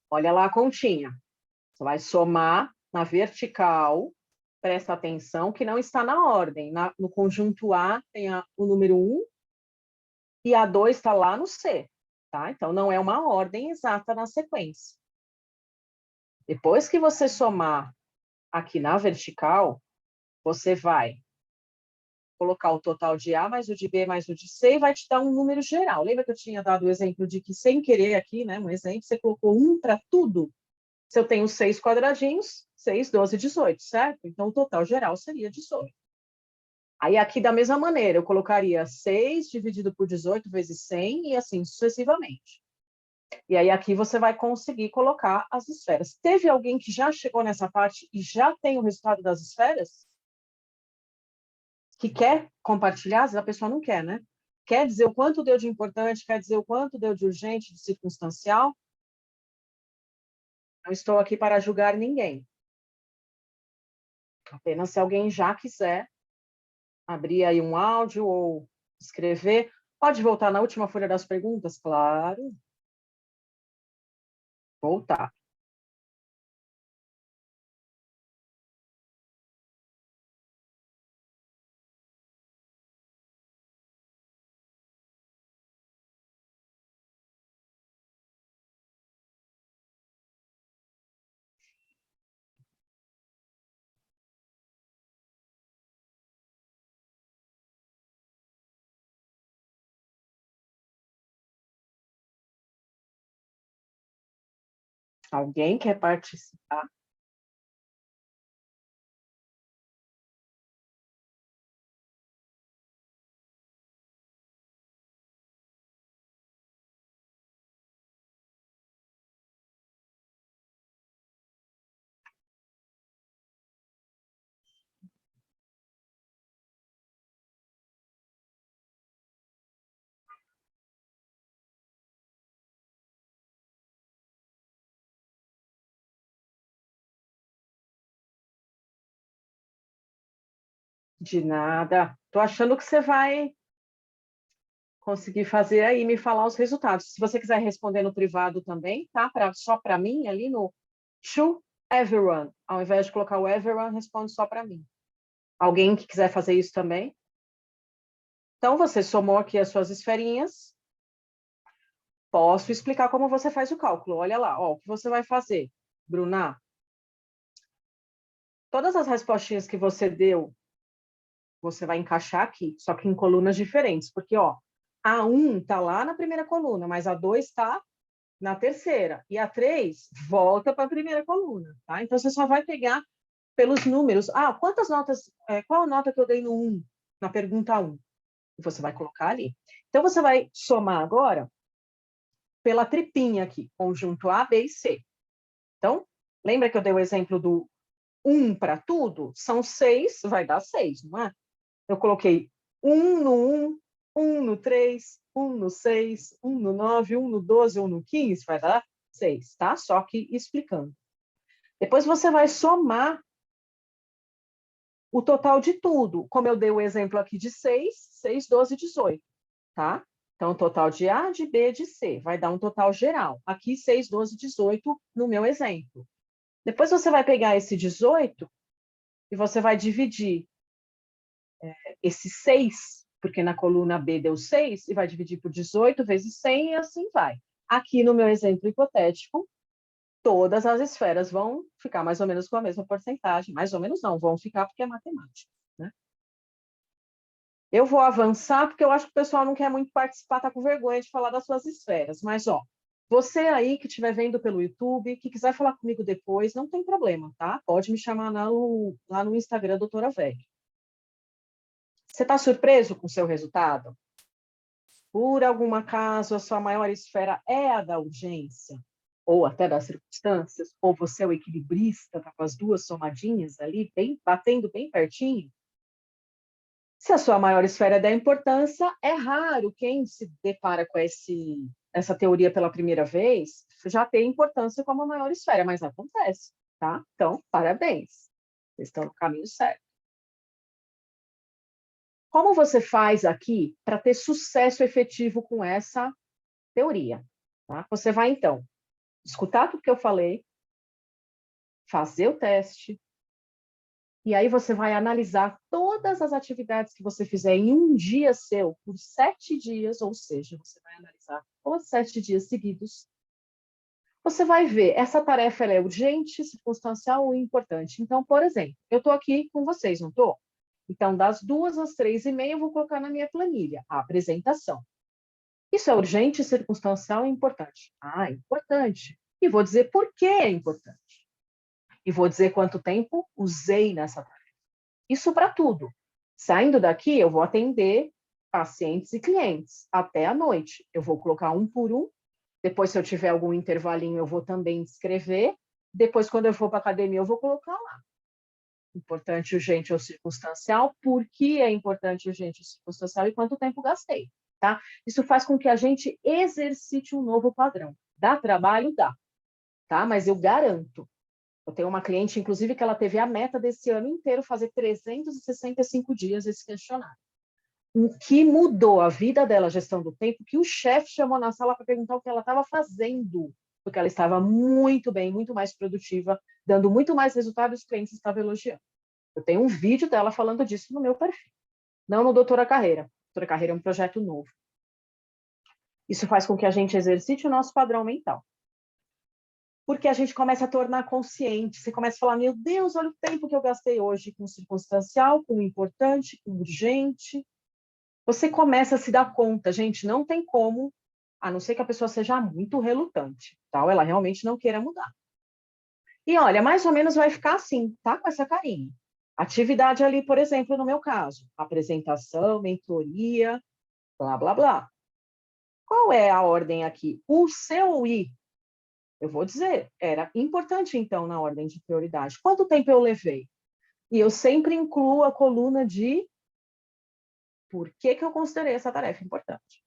Olha lá a continha. Você vai somar na vertical, presta atenção que não está na ordem. No conjunto A tem o número 1 e a 2 está lá no C, tá? Então, não é uma ordem exata na sequência. Depois que você somar aqui na vertical, você vai colocar o total de A mais o de B mais o de C e vai te dar um número geral. Lembra que eu tinha dado o exemplo de que, sem querer aqui, né, um exemplo, você colocou 1 para tudo? Se eu tenho 6 quadradinhos, 6, 12, 18, certo? Então, o total geral seria 18. Aí, aqui, da mesma maneira, eu colocaria 6 dividido por 18 vezes 100 e assim sucessivamente. E aí, aqui, você vai conseguir colocar as esferas. Teve alguém que já chegou nessa parte e já tem o resultado das esferas? Que quer compartilhar? Às vezes a pessoa não quer, né? Quer dizer o quanto deu de importante, quer dizer o quanto deu de urgente, de circunstancial? Não estou aqui para julgar ninguém. Apenas se alguém já quiser abrir aí um áudio ou escrever. Pode voltar na última folha das perguntas? Claro. Voltar. Alguém quer participar? De nada. Estou achando que você vai conseguir fazer aí e me falar os resultados. Se você quiser responder no privado também, tá? Só para mim, ali no to everyone. Ao invés de colocar o everyone, responde só para mim. Alguém que quiser fazer isso também? Então, você somou aqui as suas esferinhas. Posso explicar como você faz o cálculo. Olha lá, ó, o que você vai fazer, Bruna? Todas as respostinhas que você deu, você vai encaixar aqui, só que em colunas diferentes, porque, ó, a 1 está lá na primeira coluna, mas a 2 está na terceira, e a 3 volta para a primeira coluna, tá? Então, você só vai pegar pelos números. Ah, quantas notas, qual a nota que eu dei no 1, na pergunta 1? E você vai colocar ali. Então, você vai somar agora pela tripinha aqui, conjunto A, B e C. Então, lembra que eu dei o exemplo do 1 para tudo? São 6, vai dar 6, não é? Eu coloquei 1 no 1, 1 no 3, 1 no 6, 1 no 9, 1 no 12, 1 no 15, vai dar 6, tá? Só que explicando. Depois você vai somar o total de tudo. Como eu dei o exemplo aqui de 6, 6, 12, 18, tá? Então, o total de A, de B, de C, vai dar um total geral. Aqui, 6, 12, 18, no meu exemplo. Depois você vai pegar esse 18 e você vai dividir esse 6, porque na coluna B deu 6, e vai dividir por 18 vezes 100 e assim vai. Aqui no meu exemplo hipotético, todas as esferas vão ficar mais ou menos com a mesma porcentagem. Mais ou menos não, vão ficar porque é matemática, né? Eu vou avançar porque eu acho que o pessoal não quer muito participar, está com vergonha de falar das suas esferas. Mas, ó, você aí que estiver vendo pelo YouTube, que quiser falar comigo depois, não tem problema, tá? Pode me chamar lá no Instagram, doutora Veg. Você está surpreso com o seu resultado? Por algum acaso, a sua maior esfera é a da urgência, ou até das circunstâncias, ou você é o equilibrista, está com as duas somadinhas ali, bem, batendo bem pertinho? Se a sua maior esfera é da importância, é raro quem se depara com essa teoria pela primeira vez já ter importância como a maior esfera, mas acontece, tá? Então, parabéns, vocês estão no caminho certo. Como você faz aqui para ter sucesso efetivo com essa teoria? Tá? Você vai, então, escutar tudo que eu falei, fazer o teste, e aí você vai analisar todas as atividades que você fizer em um dia seu, por 7 dias, ou seja, você vai analisar os 7 dias seguidos. Você vai ver, essa tarefa ela é urgente, circunstancial ou importante. Então, por exemplo, eu estou aqui com vocês, não estou? Então, das 2 às 3h30, eu vou colocar na minha planilha a apresentação. Isso é urgente, circunstancial e importante? Ah, é importante. E vou dizer por que é importante. E vou dizer quanto tempo usei nessa tarefa. Isso para tudo. Saindo daqui, eu vou atender pacientes e clientes até a noite. Eu vou colocar um por um. Depois, se eu tiver algum intervalinho, eu vou também escrever. Depois, quando eu for para a academia, eu vou colocar lá. Importante, urgente ou circunstancial. Por que é importante, urgente ou circunstancial e quanto tempo gastei. tá? Isso faz com que a gente exercite um novo padrão. Dá trabalho? Dá, tá? Mas eu garanto. Eu tenho uma cliente, inclusive, que ela teve a meta desse ano inteiro fazer 365 dias esse questionário. O que mudou a vida dela, a gestão do tempo, que o chefe chamou na sala para perguntar o que ela estava fazendo, porque ela estava muito bem, muito mais produtiva, dando muito mais resultado e os clientes estavam elogiando. Eu tenho um vídeo dela falando disso no meu perfil, não no Doutora Carreira. Doutora Carreira é um projeto novo. Isso faz com que a gente exercite o nosso padrão mental. Porque a gente começa a tornar consciente, você começa a falar, meu Deus, olha o tempo que eu gastei hoje com circunstancial, com importante, com urgente. Você começa a se dar conta, gente, não tem como, a não ser que a pessoa seja muito relutante, tal, ela realmente não queira mudar. E olha, mais ou menos vai ficar assim, tá? Com essa carinha. Atividade ali, por exemplo, no meu caso, apresentação, mentoria, blá, blá, blá. Qual é a ordem aqui? O seu I, eu vou dizer, era importante, então, na ordem de prioridade. Quanto tempo eu levei? E eu sempre incluo a coluna de por que eu considerei essa tarefa importante.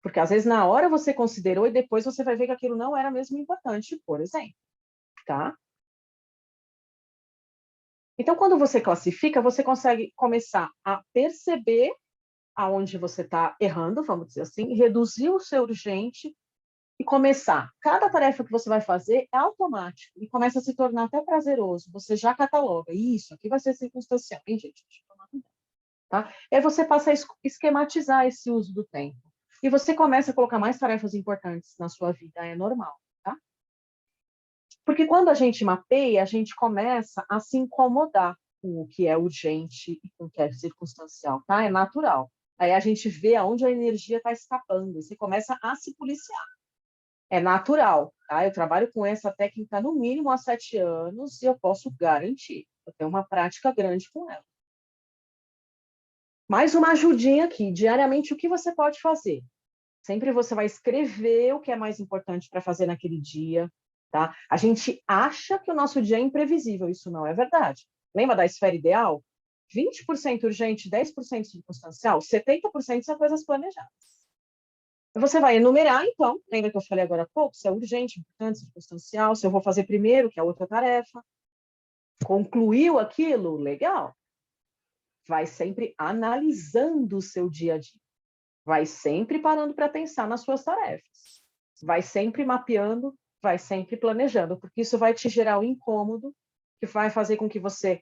Porque, às vezes, na hora você considerou e depois você vai ver que aquilo não era mesmo importante, por exemplo. Tá? Então, quando você classifica, você consegue começar a perceber aonde você está errando, vamos dizer assim, reduzir o seu urgente e começar. Cada tarefa que você vai fazer é automático e começa a se tornar até prazeroso. Você já cataloga. Isso, aqui vai ser circunstancial. Hein, gente? Deixa eu tomar cuidado. Tá? E aí você passa a esquematizar esse uso do tempo. E você começa a colocar mais tarefas importantes na sua vida. É normal. Tá? Porque quando a gente mapeia, a gente começa a se incomodar com o que é urgente e com o que é circunstancial. Tá? É natural. Aí a gente vê aonde a energia está escapando. E você começa a se policiar. É natural, tá? Eu trabalho com essa técnica no mínimo há 7 anos e eu posso garantir. Eu tenho uma prática grande com ela. Mais uma ajudinha aqui. Diariamente, o que você pode fazer? Sempre você vai escrever o que é mais importante para fazer naquele dia, tá? A gente acha que o nosso dia é imprevisível. Isso não é verdade. Lembra da esfera ideal? 20% urgente, 10% circunstancial, 70% são coisas planejadas. Você vai enumerar, então, lembra que eu falei agora há pouco, se é urgente, importante, circunstancial, se eu vou fazer primeiro, que é outra tarefa. Concluiu aquilo? Legal. Vai sempre analisando o seu dia a dia. Vai sempre parando para pensar nas suas tarefas. Vai sempre mapeando, vai sempre planejando, porque isso vai te gerar um incômodo, que vai fazer com que você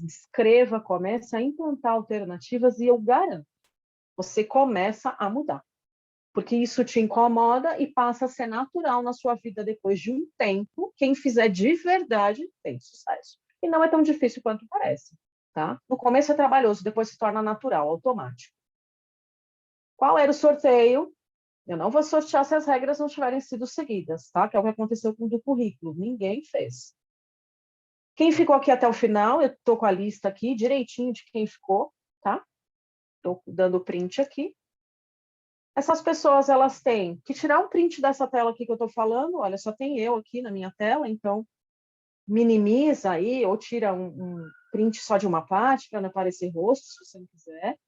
escreva, comece a implantar alternativas e eu garanto, você começa a mudar. Porque isso te incomoda e passa a ser natural na sua vida depois de um tempo. Quem fizer de verdade tem sucesso. E não é tão difícil quanto parece, tá? No começo é trabalhoso, depois se torna natural, automático. Qual era o sorteio? Eu não vou sortear se as regras não tiverem sido seguidas, tá? Que é o que aconteceu com o do currículo. Ninguém fez. Quem ficou aqui até o final, eu estou com a lista aqui direitinho de quem ficou, tá? Estou dando print aqui. Essas pessoas, elas têm que tirar um print dessa tela aqui que eu estou falando. Olha, só tem eu aqui na minha tela, então minimiza aí ou tira um print só de uma parte para não aparecer rosto, se você não quiser.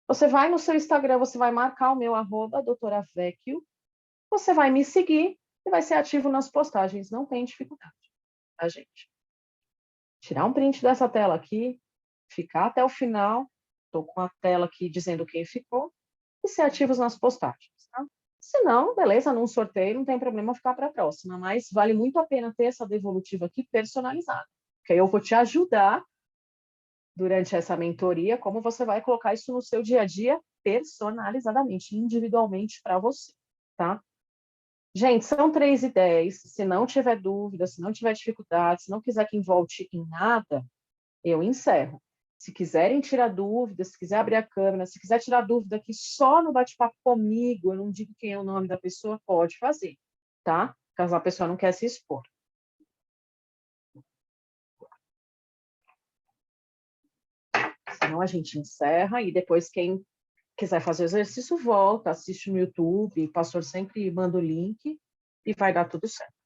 Você vai no seu Instagram, você vai marcar o meu @ doutora Vecchio, você vai me seguir e vai ser ativo nas postagens. Não tem dificuldade, tá, gente? Tirar um print dessa tela aqui, ficar até o final. Estou com a tela aqui dizendo quem ficou e ser ativos nas postagens, tá? Se não, beleza, num sorteio não tem problema ficar para a próxima, mas vale muito a pena ter essa devolutiva aqui personalizada, porque aí eu vou te ajudar durante essa mentoria como você vai colocar isso no seu dia a dia personalizadamente, individualmente para você, tá? Gente, são 3h10, se não tiver dúvida, se não tiver dificuldade, se não quiser que volte em nada, eu encerro. Se quiserem tirar dúvidas, se quiser abrir a câmera, se quiser tirar dúvida aqui só no bate-papo comigo, eu não digo quem é o nome da pessoa, pode fazer, tá? Caso a pessoa não quer se expor. Senão a gente encerra e depois quem quiser fazer o exercício volta, assiste no YouTube, o pastor sempre manda o link e vai dar tudo certo.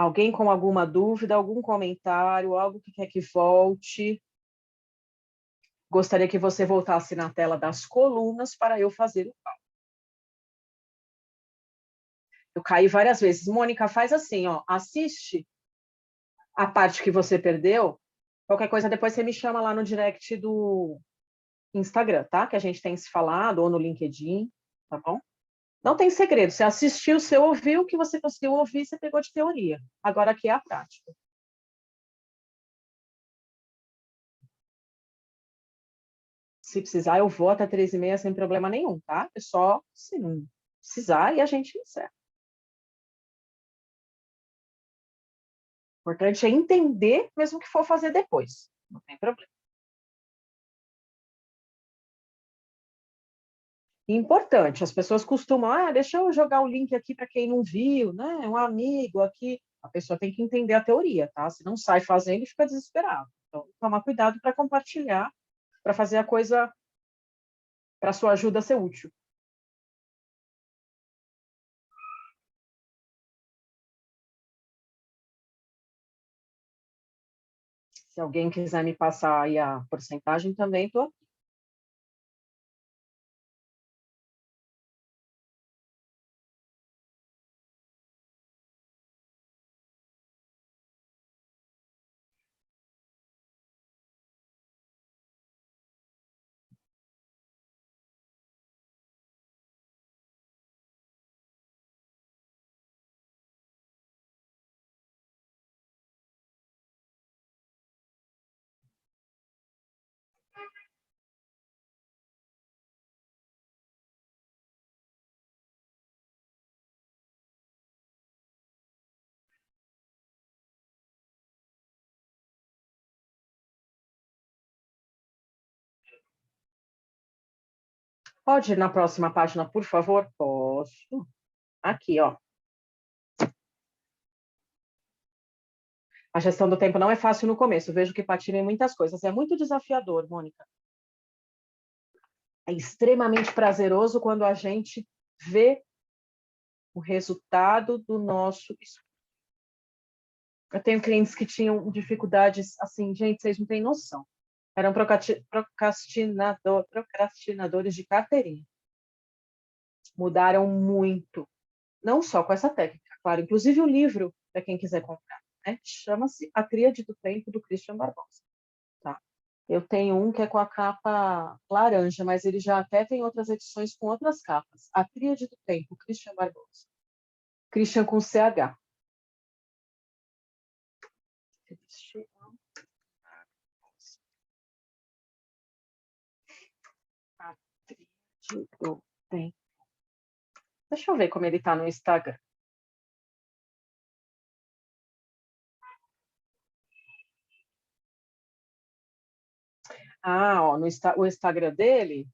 Alguém com alguma dúvida, algum comentário, algo que quer que volte? Gostaria que você voltasse na tela das colunas para eu fazer o cálculo. Eu caí várias vezes. Mônica, faz assim, ó, assiste a parte que você perdeu. Qualquer coisa, depois você me chama lá no direct do Instagram, tá? Que a gente tem se falado, ou no LinkedIn, tá bom? Não tem segredo. Você assistiu, você ouviu, o que você conseguiu ouvir, você pegou de teoria. Agora aqui é a prática. Se precisar, eu vou até 3h30 sem problema nenhum, tá? É só se não precisar e a gente encerra. O importante é entender, mesmo que for fazer depois. Não tem problema. Importante, as pessoas costumam, deixa eu jogar o link aqui para quem não viu, né? Um amigo aqui. A pessoa tem que entender a teoria, tá? Se não sai fazendo, fica desesperado. Então, tomar cuidado para compartilhar, para fazer a coisa, para sua ajuda ser útil. Se alguém quiser me passar aí a porcentagem, também estou. Pode ir na próxima página, por favor? Posso. Aqui, ó. A gestão do tempo não é fácil no começo. Vejo que patina em muitas coisas. É muito desafiador, Mônica. É extremamente prazeroso quando a gente vê o resultado do nosso esforço. Eu tenho clientes que tinham dificuldades, assim, gente, vocês não têm noção. Eram procrastinadores de carteirinha. Mudaram muito. Não só com essa técnica, claro. Inclusive o livro, para quem quiser comprar, né? Chama-se A Tríade do Tempo, do Christian Barbosa. Tá? Eu tenho um que é com a capa laranja, mas ele já até tem outras edições com outras capas. A Tríade do Tempo, Christian Barbosa. Christian com CH. A Tríade do Tempo. Deixa eu ver como ele está no Instagram. Ó, o Instagram dele.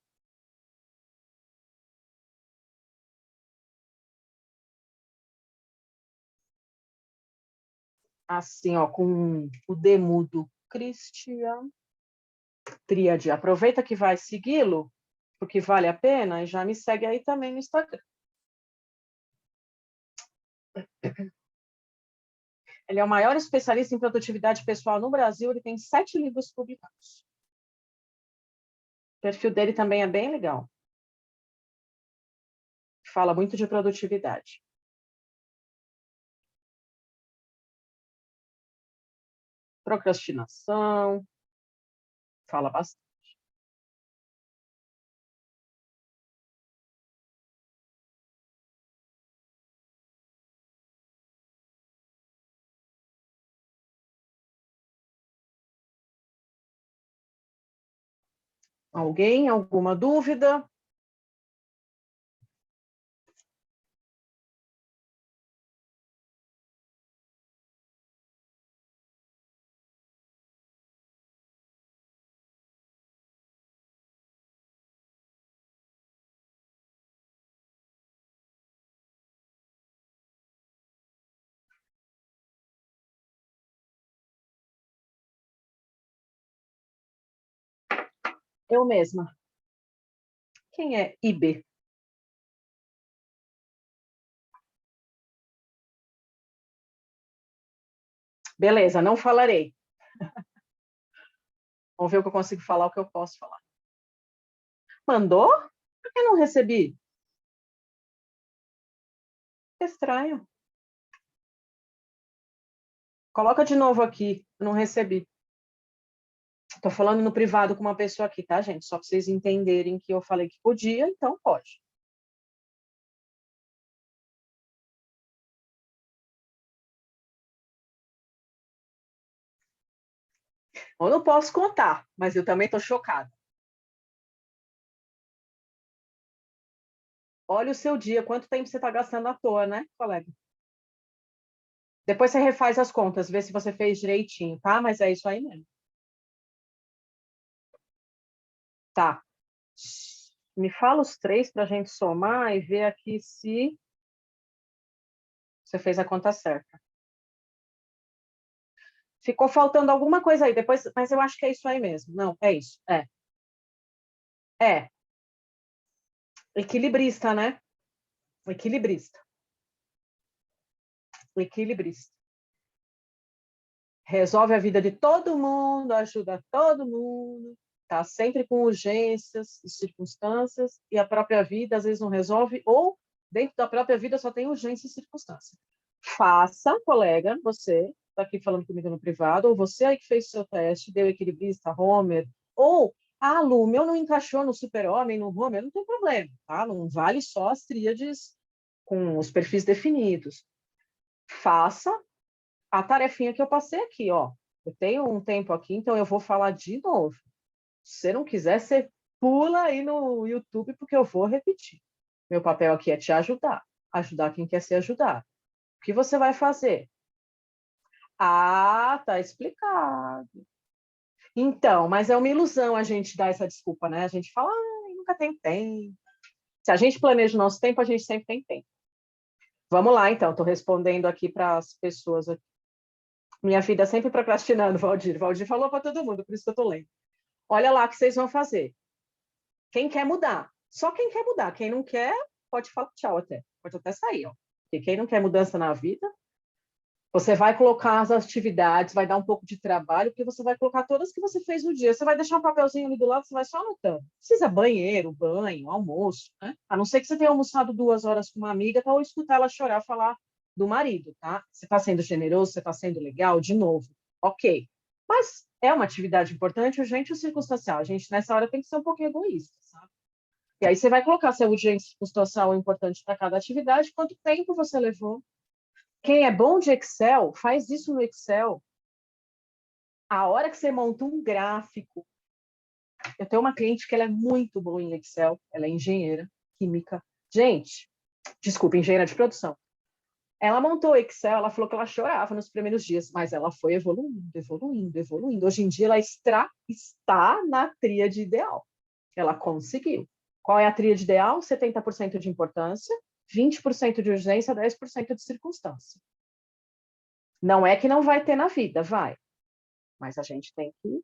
Assim, ó, com o Demudo Christian Tríade. Aproveita que vai segui-lo, porque vale a pena, e já me segue aí também no Instagram. Ele é o maior especialista em produtividade pessoal no Brasil, ele tem 7 livros publicados. O perfil dele também é bem legal. Fala muito de produtividade. Procrastinação, fala bastante. Alguém? Alguma dúvida? Eu mesma. Quem é IB? Beleza, não falarei. Vamos ver o que eu consigo falar, o que eu posso falar. Mandou? Por que não recebi? Estranho. Coloca de novo aqui, não recebi. Estou falando no privado com uma pessoa aqui, tá, gente? Só para vocês entenderem que eu falei que podia, então pode. Eu não posso contar, mas eu também estou chocada. Olha o seu dia, quanto tempo você está gastando à toa, né, colega? Depois você refaz as contas, vê se você fez direitinho, tá? Mas é isso aí mesmo. Tá. Me fala os três para a gente somar e ver aqui se você fez a conta certa. Ficou faltando alguma coisa aí, depois, mas eu acho que é isso aí mesmo. Não, é isso. É. É. Equilibrista, né? Equilibrista. Equilibrista. Resolve a vida de todo mundo, ajuda todo mundo, está sempre com urgências e circunstâncias, e a própria vida às vezes não resolve, ou dentro da própria vida só tem urgência e circunstância. Faça, colega, você está aqui falando comigo no privado, ou você aí que fez o seu teste, deu equilibrista, Homer, ou a Lu, o meu não encaixou no super-homem, no Homer, não tem problema, tá? Não vale só as tríades com os perfis definidos. Faça a tarefinha que eu passei aqui, ó. Eu tenho um tempo aqui, então eu vou falar de novo. Se você não quiser, você pula aí no YouTube, porque eu vou repetir. Meu papel aqui é te ajudar, ajudar quem quer ser ajudado. O que você vai fazer? Ah, tá explicado. Então, mas é uma ilusão a gente dar essa desculpa, né? A gente fala, ah, nunca tem tempo. Se a gente planeja o nosso tempo, a gente sempre tem tempo. Vamos lá, então. Estou respondendo aqui para as pessoas aqui. Minha vida é sempre procrastinando, Valdir. Valdir falou para todo mundo, por isso que eu estou lendo. Olha lá o que vocês vão fazer. Quem quer mudar? Só quem quer mudar. Quem não quer, pode falar tchau até. Pode até sair, ó. Porque quem não quer mudança na vida, você vai colocar as atividades, vai dar um pouco de trabalho, porque você vai colocar todas que você fez no dia. Você vai deixar um papelzinho ali do lado, você vai só anotando. Precisa banheiro, banho, almoço, né? A não ser que você tenha almoçado 2 horas com uma amiga, tá? Ou escutar ela chorar, falar do marido, tá? Você está sendo generoso, você está sendo legal, de novo. Ok. Mas é uma atividade importante, urgente ou circunstancial. A gente, nessa hora, tem que ser um pouquinho egoísta, sabe? E aí você vai colocar se é urgente, circunstancial ou importante para cada atividade, quanto tempo você levou. Quem é bom de Excel, faz isso no Excel. A hora que você monta um gráfico. Eu tenho uma cliente que ela é muito boa em Excel, ela é engenheira química. Gente, desculpa, engenheira de produção. Ela montou o Excel, ela falou que ela chorava nos primeiros dias, mas ela foi evoluindo, evoluindo, evoluindo. Hoje em dia, ela está na tríade ideal. Ela conseguiu. Qual é a tríade ideal? 70% de importância, 20% de urgência, 10% de circunstância. Não é que não vai ter na vida, vai. Mas a gente tem que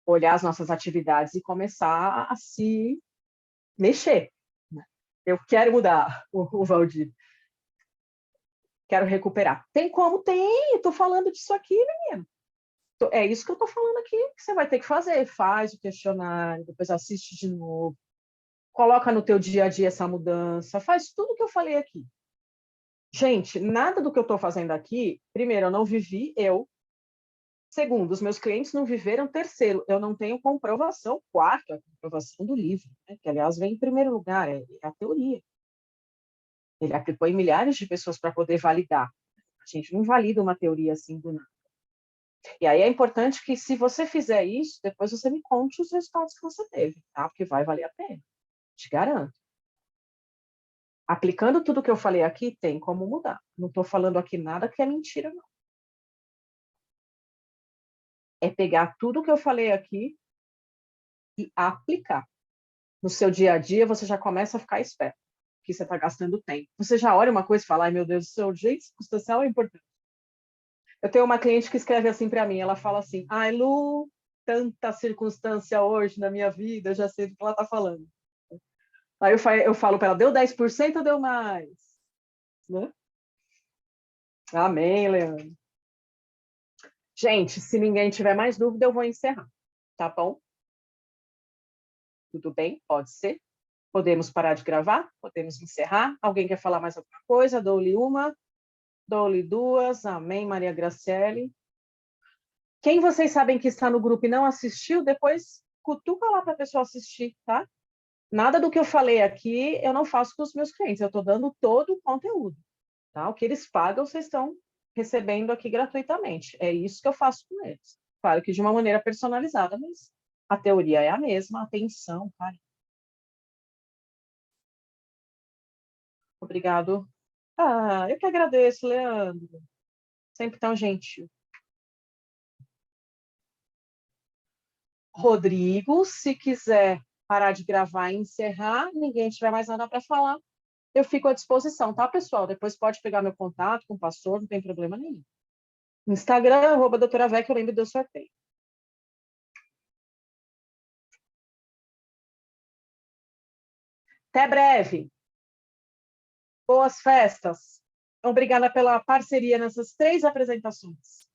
olhar as nossas atividades e começar a se mexer. Eu quero mudar, o Valdir. Quero recuperar. Tem como? Tem. Estou falando disso aqui, menino. É isso que eu estou falando aqui, que você vai ter que fazer. Faz o questionário, depois assiste de novo. Coloca no teu dia a dia essa mudança. Faz tudo que eu falei aqui. Gente, nada do que eu estou fazendo aqui, primeiro, eu não vivi, eu. Segundo, os meus clientes não viveram. Terceiro, eu não tenho comprovação. Quarto, a comprovação do livro, né? Que, aliás, vem em primeiro lugar, é a teoria. Ele aplicou em milhares de pessoas para poder validar. A gente não valida uma teoria assim do nada. E aí é importante que, se você fizer isso, depois você me conte os resultados que você teve, tá? Porque vai valer a pena, te garanto. Aplicando tudo que eu falei aqui, tem como mudar. Não estou falando aqui nada que é mentira, não. É pegar tudo que eu falei aqui e aplicar. No seu dia a dia, você já começa a ficar esperto, que você está gastando tempo. Você já olha uma coisa e fala, ai meu Deus do céu, urgente, circunstancial é importante. Eu tenho uma cliente que escreve assim para mim, ela fala assim, ai Lu, tanta circunstância hoje na minha vida, eu já sei do que ela está falando. Aí eu falo para ela, deu 10% ou deu mais? Né? Amém, Leandro. Gente, se ninguém tiver mais dúvida, eu vou encerrar, tá bom? Tudo bem? Pode ser? Podemos parar de gravar? Podemos encerrar? Alguém quer falar mais alguma coisa? Dou-lhe uma, dou-lhe duas. Amém, Maria Graciele. Quem vocês sabem que está no grupo e não assistiu, depois cutuca lá para a pessoa assistir, tá? Nada do que eu falei aqui eu não faço com os meus clientes, eu estou dando todo o conteúdo, tá? O que eles pagam, vocês estão recebendo aqui gratuitamente. É isso que eu faço com eles. Claro que de uma maneira personalizada, mas a teoria é a mesma, atenção, cara. Obrigado. Ah, eu que agradeço, Leandro. Sempre tão gentil. Rodrigo, se quiser parar de gravar e encerrar, ninguém tiver mais nada para falar, eu fico à disposição, tá, pessoal? Depois pode pegar meu contato com o pastor, não tem problema nenhum. Instagram, @doutora Vé, que eu lembro do sorteio. Até breve. Boas festas. Obrigada pela parceria nessas 3 apresentações.